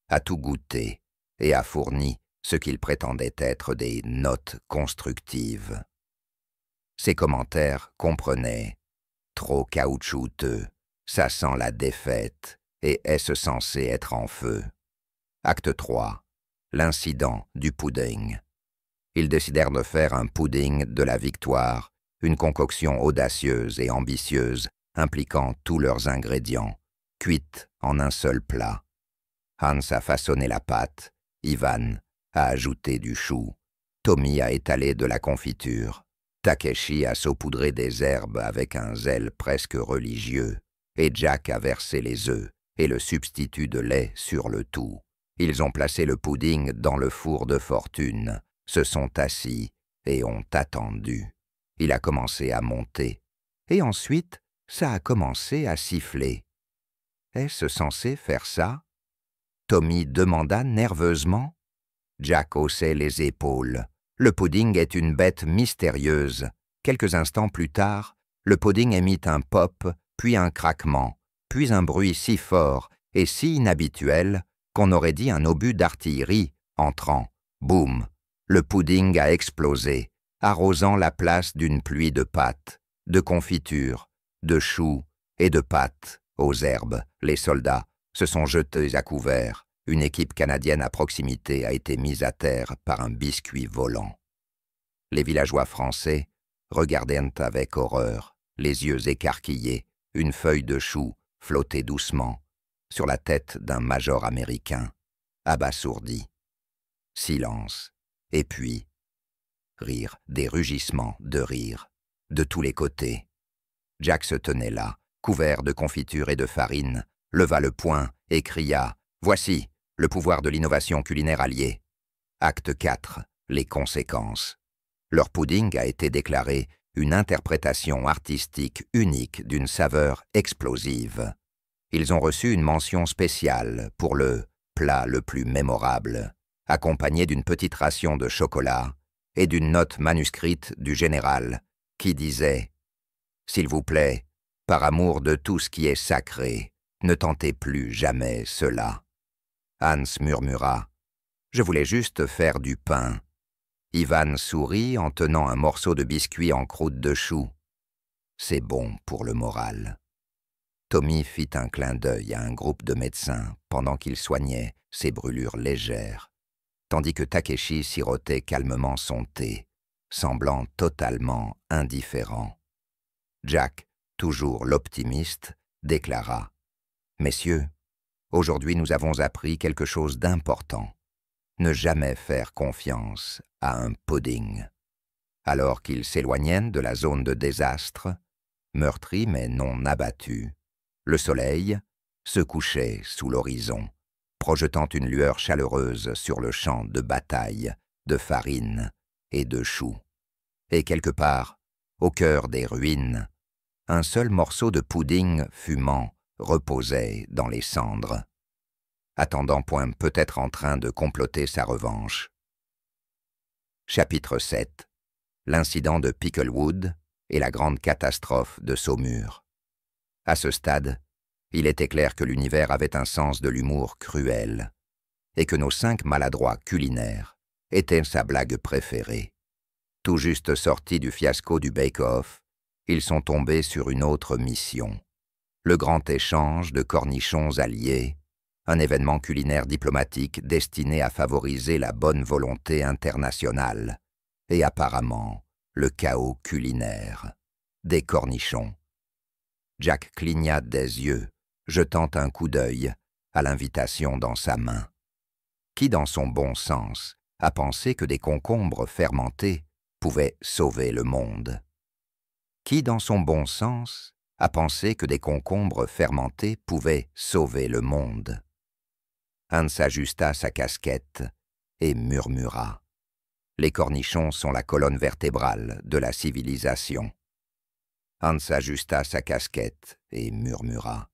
a tout goûté et a fourni ce qu'il prétendait être des notes constructives. Ses commentaires comprenaient « trop caoutchouteux, ça sent la défaite et est-ce censé être en feu ?» Acte 3. L'incident du pudding. Ils décidèrent de faire un pudding de la victoire, une concoction audacieuse et ambitieuse impliquant tous leurs ingrédients, cuite en un seul plat. Hans a façonné la pâte, Ivan a ajouté du chou, Tommy a étalé de la confiture, Takeshi a saupoudré des herbes avec un zèle presque religieux, et Jack a versé les œufs et le substitut de lait sur le tout. Ils ont placé le pudding dans le four de fortune, se sont assis et ont attendu. Il a commencé à monter, et ensuite, ça a commencé à siffler. Est-ce censé faire ça? Tommy demanda nerveusement. Jack haussait les épaules. Le pudding est une bête mystérieuse. Quelques instants plus tard, le pudding émit un pop, puis un craquement, puis un bruit si fort et si inhabituel qu'on aurait dit un obus d'artillerie entrant. Boum! Le pudding a explosé, arrosant la place d'une pluie de pâtes, de confitures, de choux et de pâtes aux herbes. Les soldats se sont jetés à couvert. Une équipe canadienne à proximité a été mise à terre par un biscuit volant. Les villageois français regardaient avec horreur, les yeux écarquillés, une feuille de chou flotter doucement sur la tête d'un major américain, abasourdi. Silence, et puis rire, des rugissements de rire, de tous les côtés. Jack se tenait là, couvert de confiture et de farine, leva le poing et cria « Voici le pouvoir de l'innovation culinaire alliée ». Acte 4. Les conséquences. Leur pudding a été déclaré une interprétation artistique unique d'une saveur explosive. Ils ont reçu une mention spéciale pour le plat le plus mémorable, accompagné d'une petite ration de chocolat et d'une note manuscrite du général qui disait « S'il vous plaît, par amour de tout ce qui est sacré, ne tentez plus jamais cela. » Hans murmura « Je voulais juste faire du pain. » Ivan sourit en tenant un morceau de biscuit en croûte de chou. « C'est bon pour le moral. » Tommy fit un clin d'œil à un groupe de médecins pendant qu'il soignait ses brûlures légères, tandis que Takeshi sirotait calmement son thé, semblant totalement indifférent. Jack, toujours l'optimiste, déclara « Messieurs, aujourd'hui nous avons appris quelque chose d'important. Ne jamais faire confiance à un pudding. » Alors qu'ils s'éloignaient de la zone de désastre, meurtri mais non abattu, le soleil se couchait sous l'horizon, projetant une lueur chaleureuse sur le champ de bataille de farine et de choux. Et quelque part, au cœur des ruines, un seul morceau de pudding fumant reposait dans les cendres, attendant point peut-être en train de comploter sa revanche. Chapitre 7. L'incident de Picklewood et la grande catastrophe de Saumur. À ce stade, il était clair que l'univers avait un sens de l'humour cruel, et que nos 5 maladroits culinaires étaient sa blague préférée. Tout juste sortis du fiasco du bake-off, ils sont tombés sur une autre mission. Le grand échange de cornichons alliés, un événement culinaire diplomatique destiné à favoriser la bonne volonté internationale, et apparemment le chaos culinaire. Des cornichons. Jack cligna des yeux, jetant un coup d'œil à l'invitation dans sa main. Qui, dans son bon sens, a pensé que des concombres fermentés pouvaient sauver le monde? Qui, dans son bon sens, a pensé que des concombres fermentés pouvaient sauver le monde? Hans ajusta sa casquette et murmura. Les cornichons sont la colonne vertébrale de la civilisation. Hans ajusta sa casquette et murmura.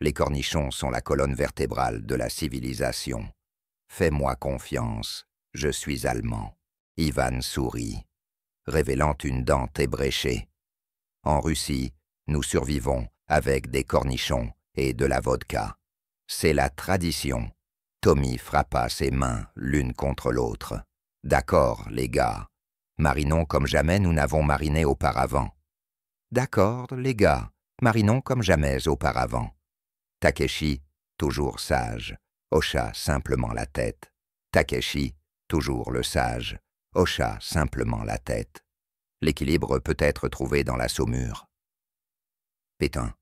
Les cornichons sont la colonne vertébrale de la civilisation. Fais-moi confiance, je suis allemand. Ivan sourit, révélant une dent ébréchée. En Russie, nous survivons avec des cornichons et de la vodka. C'est la tradition. Tommy frappa ses mains l'une contre l'autre. D'accord, les gars. Marinons comme jamais nous n'avons mariné auparavant. D'accord, les gars. Marinons comme jamais auparavant. Takeshi, toujours sage, hocha simplement la tête. Takeshi, toujours le sage, hocha simplement la tête. L'équilibre peut être trouvé dans la saumure. Pétain,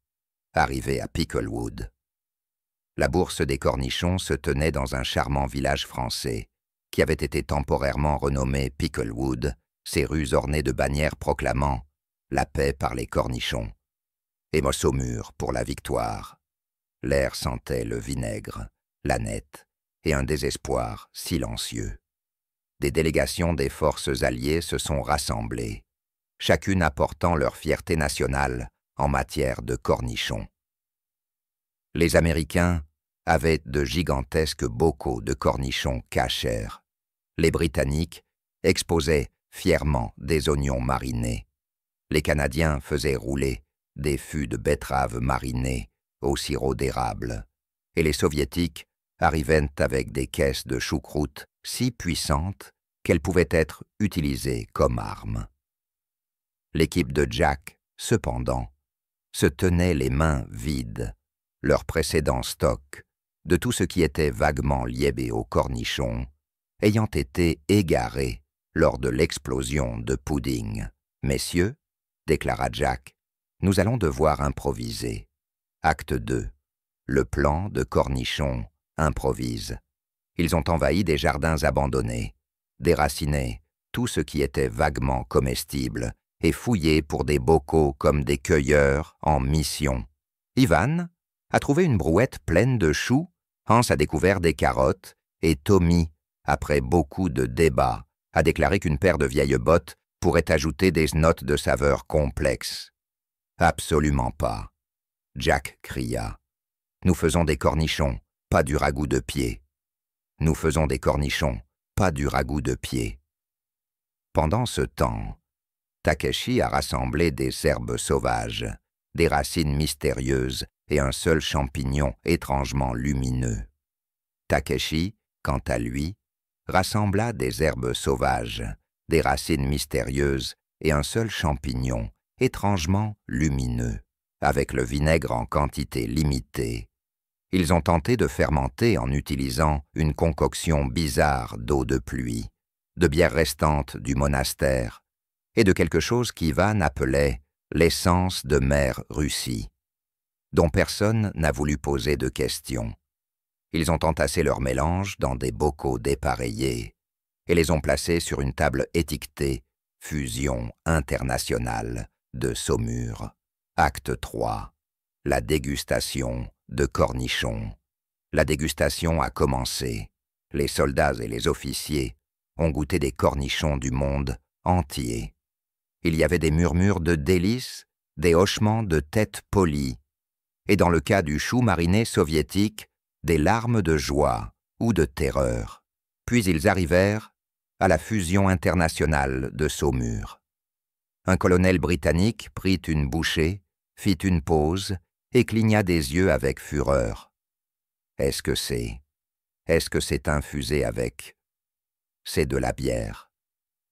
arrivé à Picklewood. La bourse des cornichons se tenait dans un charmant village français, qui avait été temporairement renommé Picklewood, ses rues ornées de bannières proclamant « La paix par les cornichons » et « Saumur pour la victoire ». L'air sentait le vinaigre, la nette et un désespoir silencieux. Des délégations des forces alliées se sont rassemblées, chacune apportant leur fierté nationale en matière de cornichons. Les Américains avaient de gigantesques bocaux de cornichons cachers. Les Britanniques exposaient fièrement des oignons marinés. Les Canadiens faisaient rouler des fûts de betteraves marinées au sirop d'érable. Et les Soviétiques arrivaient avec des caisses de choucroute si puissantes qu'elles pouvaient être utilisées comme armes. L'équipe de Jack, cependant, se tenait les mains vides, leur précédent stock, de tout ce qui était vaguement lié aux cornichons, ayant été égaré lors de l'explosion de pudding. « Messieurs, déclara Jack, nous allons devoir improviser. Acte 2. Le plan de cornichons improvise. Ils ont envahi des jardins abandonnés, déraciné tout ce qui était vaguement comestible et fouillé pour des bocaux comme des cueilleurs en mission. Ivan a trouvé une brouette pleine de choux, Hans a découvert des carottes, et Tommy, après beaucoup de débats, a déclaré qu'une paire de vieilles bottes pourrait ajouter des notes de saveur complexes. Absolument pas. Jack cria. Nous faisons des cornichons, pas du ragoût de pied. Nous faisons des cornichons, pas du ragoût de pied. Pendant ce temps, Takeshi a rassemblé des herbes sauvages, des racines mystérieuses et un seul champignon étrangement lumineux. Takeshi, quant à lui, rassembla des herbes sauvages, des racines mystérieuses et un seul champignon étrangement lumineux. Avec le vinaigre en quantité limitée, ils ont tenté de fermenter en utilisant une concoction bizarre d'eau de pluie, de bière restante du monastère et de quelque chose qu'Ivan appelait l'essence de mère Russie, dont personne n'a voulu poser de questions. Ils ont entassé leur mélange dans des bocaux dépareillés et les ont placés sur une table étiquetée « Fusion internationale de Saumur ». Acte 3. La dégustation de cornichons. La dégustation a commencé. Les soldats et les officiers on goûtait des cornichons du monde entier. Il y avait des murmures de délices, des hochements de tête polis, et dans le cas du chou mariné soviétique, des larmes de joie ou de terreur. Puis ils arrivèrent à la fusion internationale de Saumur. Un colonel britannique prit une bouchée, fit une pause et cligna des yeux avec fureur. Est-ce que c'est infusé avec? C'est de la bière.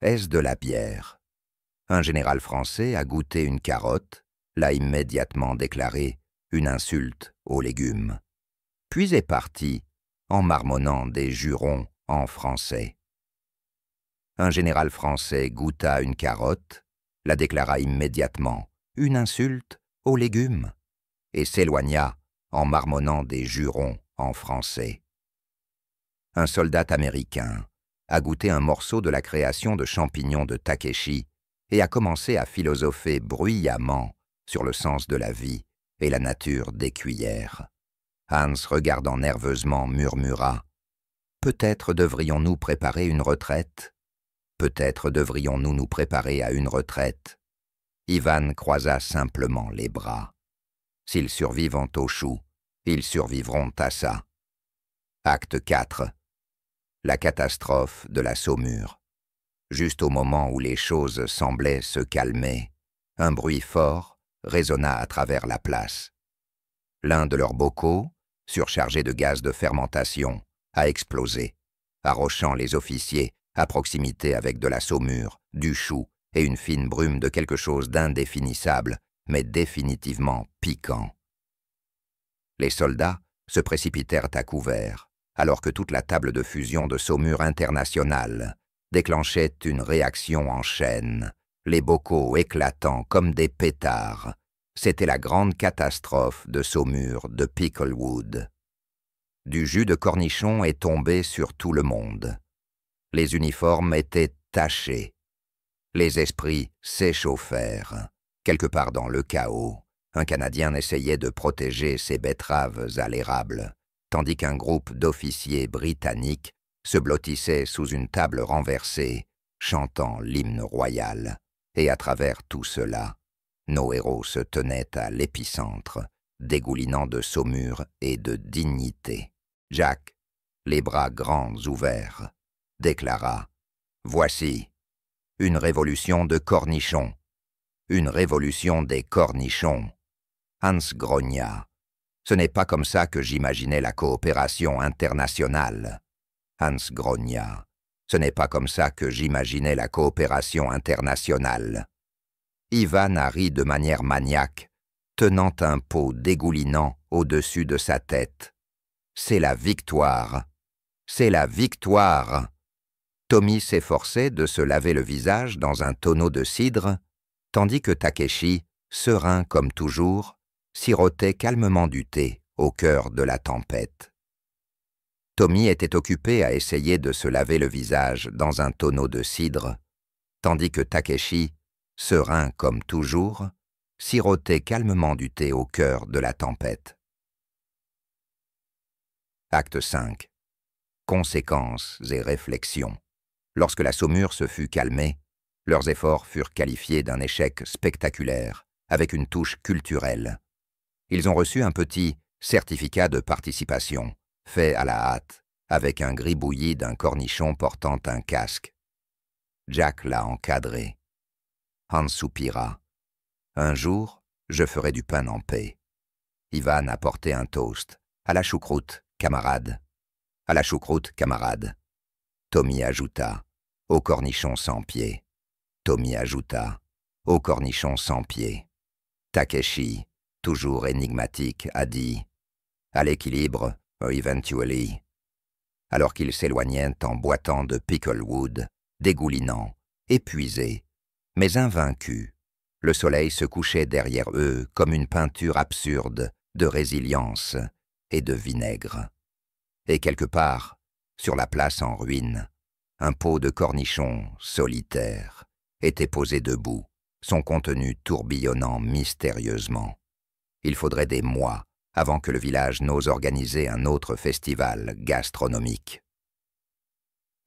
Est-ce de la bière? Un général français a goûté une carotte, l'a immédiatement déclaré une insulte aux légumes. Puis est parti en marmonnant des jurons en français. Un général français goûta une carotte, la déclara immédiatement une insulte aux légumes et s'éloigna en marmonnant des jurons en français. Un soldat américain a goûté un morceau de la création de champignons de Takeshi et a commencé à philosopher bruyamment sur le sens de la vie et la nature des cuillères. Hans, regardant nerveusement, murmura « Peut-être devrions-nous préparer une retraite ? Peut-être devrions-nous nous préparer à une retraite ?» Ivan croisa simplement les bras. S'ils survivent au chou, ils survivront à ça. Acte 4. La catastrophe de la Saumur. Juste au moment où les choses semblaient se calmer, un bruit fort résonna à travers la place. L'un de leurs bocaux, surchargé de gaz de fermentation, a explosé, arrochant les officiers à proximité avec de la saumure, du chou et une fine brume de quelque chose d'indéfinissable, mais définitivement piquant. Les soldats se précipitèrent à couvert, alors que toute la table de fusion de Saumur internationale déclenchait une réaction en chaîne, les bocaux éclatant comme des pétards. C'était la grande catastrophe de Saumur de Picklewood. Du jus de cornichon est tombé sur tout le monde. Les uniformes étaient tachés. Les esprits s'échauffèrent. Quelque part dans le chaos, un Canadien essayait de protéger ses betteraves à l'érable, tandis qu'un groupe d'officiers britanniques se blottissait sous une table renversée, chantant l'hymne royal. Et à travers tout cela, nos héros se tenaient à l'épicentre, dégoulinant de saumure et de dignité. Jack, les bras grands ouverts, déclara « Voici une révolution de cornichons, une révolution des cornichons. » Hans grogna. « Ce n'est pas comme ça que j'imaginais la coopération internationale. » Hans grogna. « Ce n'est pas comme ça que j'imaginais la coopération internationale. » Ivan a ri de manière maniaque, tenant un pot dégoulinant au-dessus de sa tête. « C'est la victoire! C'est la victoire !» Tommy s'efforçait de se laver le visage dans un tonneau de cidre, tandis que Takeshi, serein comme toujours, sirotait calmement du thé au cœur de la tempête. Tommy était occupé à essayer de se laver le visage dans un tonneau de cidre, tandis que Takeshi, serein comme toujours, sirotait calmement du thé au cœur de la tempête. Acte 5. Conséquences et réflexions. Lorsque la Saumur se fut calmée, leurs efforts furent qualifiés d'un échec spectaculaire, avec une touche culturelle. Ils ont reçu un petit certificat de participation, fait à la hâte, avec un gribouillis d'un cornichon portant un casque. Jack l'a encadré. Hans soupira. « Un jour, je ferai du pain en paix. » Ivan a porté un toast. « À la choucroute, camarade. » « À la choucroute, camarade. » Tommy ajouta. « Au cornichon sans pied. » Tommy ajouta. « Au cornichon sans pied. » Takeshi, toujours énigmatique, a dit « À l'équilibre, eventually. » Alors qu'ils s'éloignaient en boitant de Picklewood, dégoulinants, épuisés, mais invaincus. Le soleil se couchait derrière eux comme une peinture absurde de résilience et de vinaigre. Et quelque part, sur la place en ruine, un pot de cornichon solitaire était posé debout, son contenu tourbillonnant mystérieusement. Il faudrait des mois avant que le village n'ose organiser un autre festival gastronomique.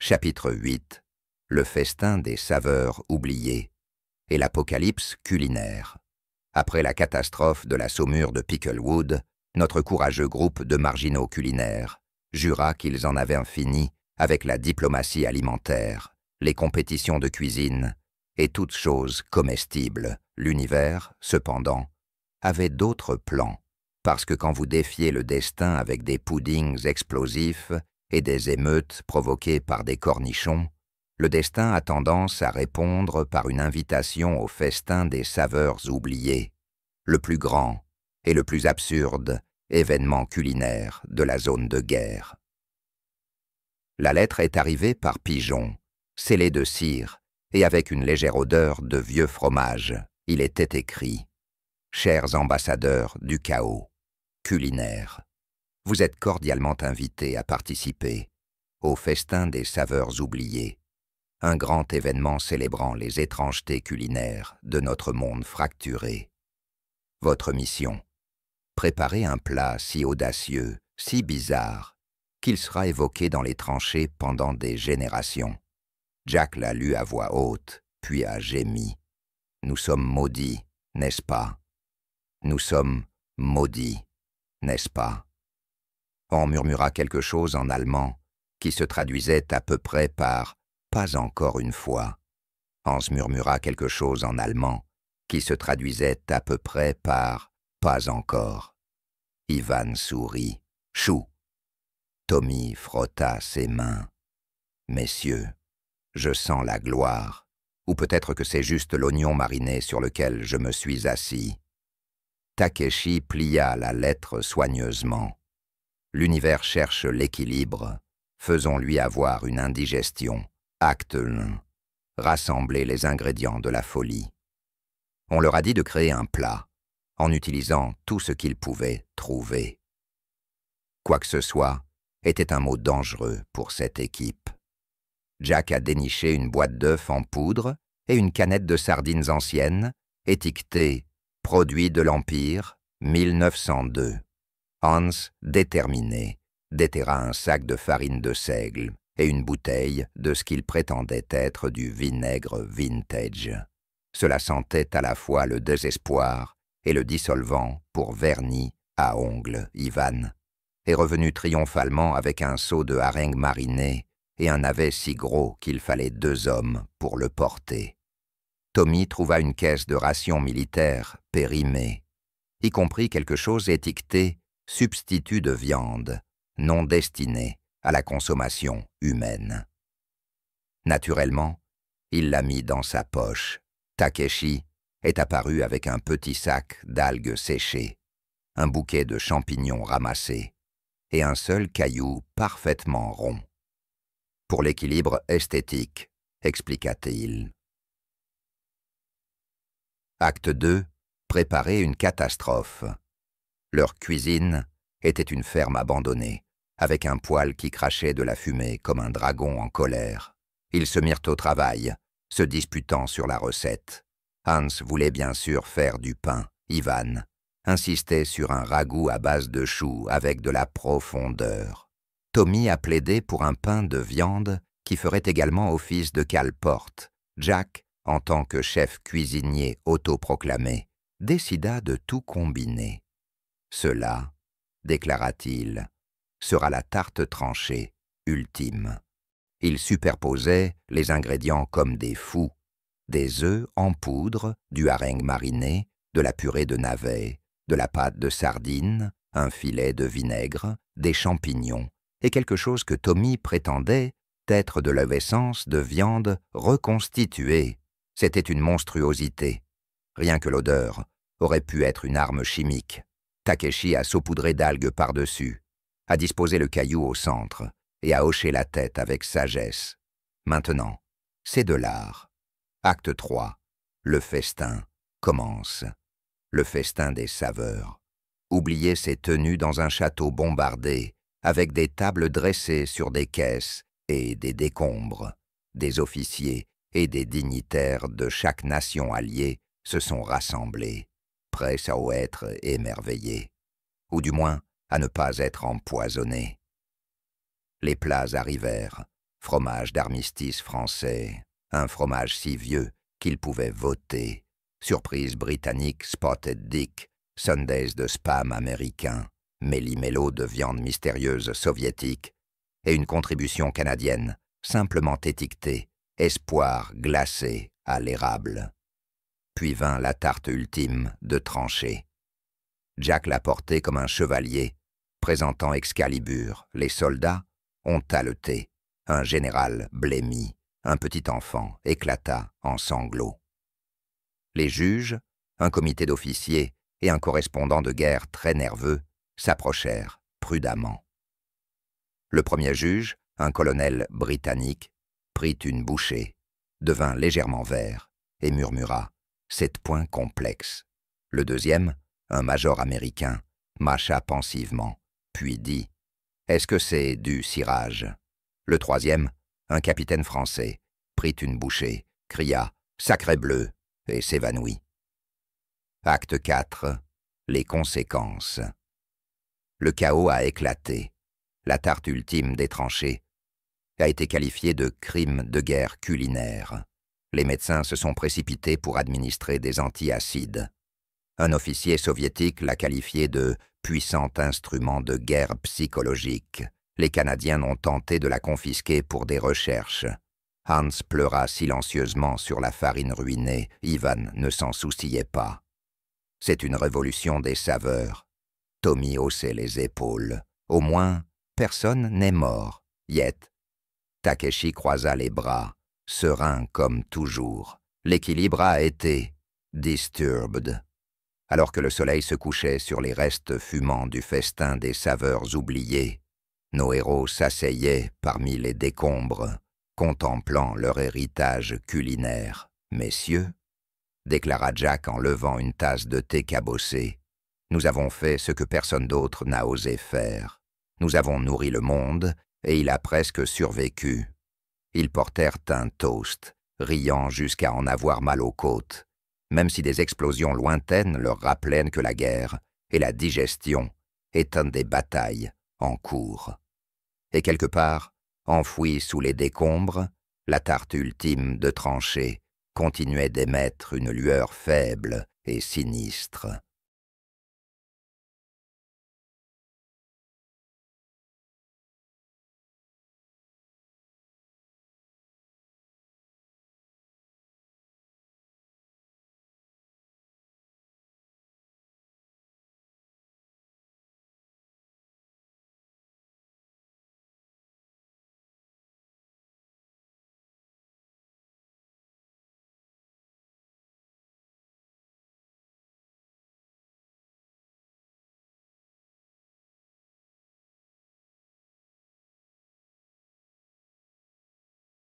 Chapitre 8. le festin des saveurs oubliées et l'apocalypse culinaire. Après la catastrophe de la saumure de Picklewood, notre courageux groupe de marginaux culinaires jura qu'ils en avaient fini avec la diplomatie alimentaire, les compétitions de cuisine et toutes choses comestibles. L'univers, cependant, avait d'autres plans, parce que quand vous défiez le destin avec des puddings explosifs et des émeutes provoquées par des cornichons, le destin a tendance à répondre par une invitation au festin des saveurs oubliées, le plus grand et le plus absurde événement culinaire de la zone de guerre. La lettre est arrivée par pigeon, scellée de cire et avec une légère odeur de vieux fromage. Il était écrit « Chers ambassadeurs du chaos culinaire, vous êtes cordialement invités à participer au festin des saveurs oubliées, un grand événement célébrant les étrangetés culinaires de notre monde fracturé. Votre mission, préparer un plat si audacieux, si bizarre, qu'il sera évoqué dans les tranchées pendant des générations. » Jack l'a lu à voix haute, puis a gémi. « Nous sommes maudits, n'est-ce pas? Nous sommes maudits, n'est-ce pas ?» On murmura quelque chose en allemand, qui se traduisait à peu près par « pas encore une fois ». Hans murmura quelque chose en allemand, qui se traduisait à peu près par « pas encore ». Ivan sourit. « Chou !» Tommy frotta ses mains. « Messieurs, je sens la gloire, ou peut-être que c'est juste l'oignon mariné sur lequel je me suis assis. » Takeshi plia la lettre soigneusement. « L'univers cherche l'équilibre. Faisons-lui avoir une indigestion. Acte 1. Rassembler les ingrédients de la folie. » On leur a dit de créer un plat, en utilisant tout ce qu'ils pouvaient trouver. Quoi que ce soit était un mot dangereux pour cette équipe. Jack a déniché une boîte d'œufs en poudre et une canette de sardines anciennes, étiquetée « Produit de l'Empire, 1902 ». Hans, déterminé, déterra un sac de farine de seigle et une bouteille de ce qu'il prétendait être du vinaigre vintage. Cela sentait à la fois le désespoir et le dissolvant pour vernis à ongles. Ivan est revenu triomphalement avec un seau de harengue mariné et un navet si gros qu'il fallait 2 hommes pour le porter. Tommy trouva une caisse de rations militaires périmée, y compris quelque chose étiqueté « substitut de viande », non destiné à la consommation humaine. Naturellement, il l'a mis dans sa poche. Takeshi est apparu avec un petit sac d'algues séchées, un bouquet de champignons ramassés et un seul caillou parfaitement rond. « Pour l'équilibre esthétique », expliqua-t-il. Acte 2. Préparer une catastrophe. Leur cuisine était une ferme abandonnée, avec un poêle qui crachait de la fumée comme un dragon en colère. Ils se mirent au travail, se disputant sur la recette. Hans voulait bien sûr faire du pain. Ivan insistait sur un ragoût à base de choux avec de la profondeur. Tommy a plaidé pour un pain de viande qui ferait également office de cale-porte. Jack, en tant que chef cuisinier autoproclamé, décida de tout combiner. Cela, déclara-t-il, sera la tarte tranchée ultime. Il superposait les ingrédients comme des fous, des œufs en poudre, du harengue mariné, de la purée de navets, de la pâte de sardines, un filet de vinaigre, des champignons, et quelque chose que Tommy prétendait être de l'essence de viande reconstituée. C'était une monstruosité. Rien que l'odeur aurait pu être une arme chimique. Takeshi a saupoudré d'algues par-dessus, a disposé le caillou au centre et a hoché la tête avec sagesse. Maintenant, c'est de l'art. Acte 3. Le festin commence. Le festin des saveurs. Oubliez ces tenues dans un château bombardé, avec des tables dressées sur des caisses et des décombres. Des officiers et des dignitaires de chaque nation alliée se sont rassemblés, prêts à être émerveillés, ou du moins à ne pas être empoisonnés. Les plats arrivèrent, fromage d'armistice français, un fromage si vieux qu'il pouvait voter, surprise britannique Spotted Dick, Sundays de spam américain, méli-mélo de viande mystérieuse soviétique, et une contribution canadienne, simplement étiquetée « Espoir glacé à l'érable ». Puis vint la tarte ultime de tranchée. Jack l'a portée comme un chevalier, présentant Excalibur. Les soldats ont haleté. Un général blêmi, un petit enfant éclata en sanglots. Les juges, un comité d'officiers et un correspondant de guerre très nerveux s'approchèrent prudemment. Le premier juge, un colonel britannique, prit une bouchée, devint légèrement vert et murmura « 7 points complexes ». Le deuxième, un major américain, mâcha pensivement, puis dit « Est-ce que c'est du cirage ?» Le troisième, un capitaine français, prit une bouchée, cria « Sacré bleu !» et s'évanouit. Acte 4. Les conséquences. Le chaos a éclaté. La tarte ultime des tranchées a été qualifiée de crime de guerre culinaire. Les médecins se sont précipités pour administrer des antiacides. Un officier soviétique l'a qualifié de puissant instrument de guerre psychologique. Les Canadiens ont tenté de la confisquer pour des recherches. Hans pleura silencieusement sur la farine ruinée. Ivan ne s'en souciait pas. C'est une révolution des saveurs. Tommy haussait les épaules. Au moins, personne n'est mort. Yet. Takeshi croisa les bras, serein comme toujours. L'équilibre a été disturbed. Alors que le soleil se couchait sur les restes fumants du festin des saveurs oubliées, nos héros s'asseyaient parmi les décombres, contemplant leur héritage culinaire. « Messieurs, » déclara Jack en levant une tasse de thé cabossé, « nous avons fait ce que personne d'autre n'a osé faire. Nous avons nourri le monde, et il a presque survécu. » Ils portèrent un toast, riant jusqu'à en avoir mal aux côtes, même si des explosions lointaines leur rappelaient que la guerre et la digestion étaient des batailles en cours. Et quelque part, enfouie sous les décombres, la tarte ultime de tranchée continuait d'émettre une lueur faible et sinistre.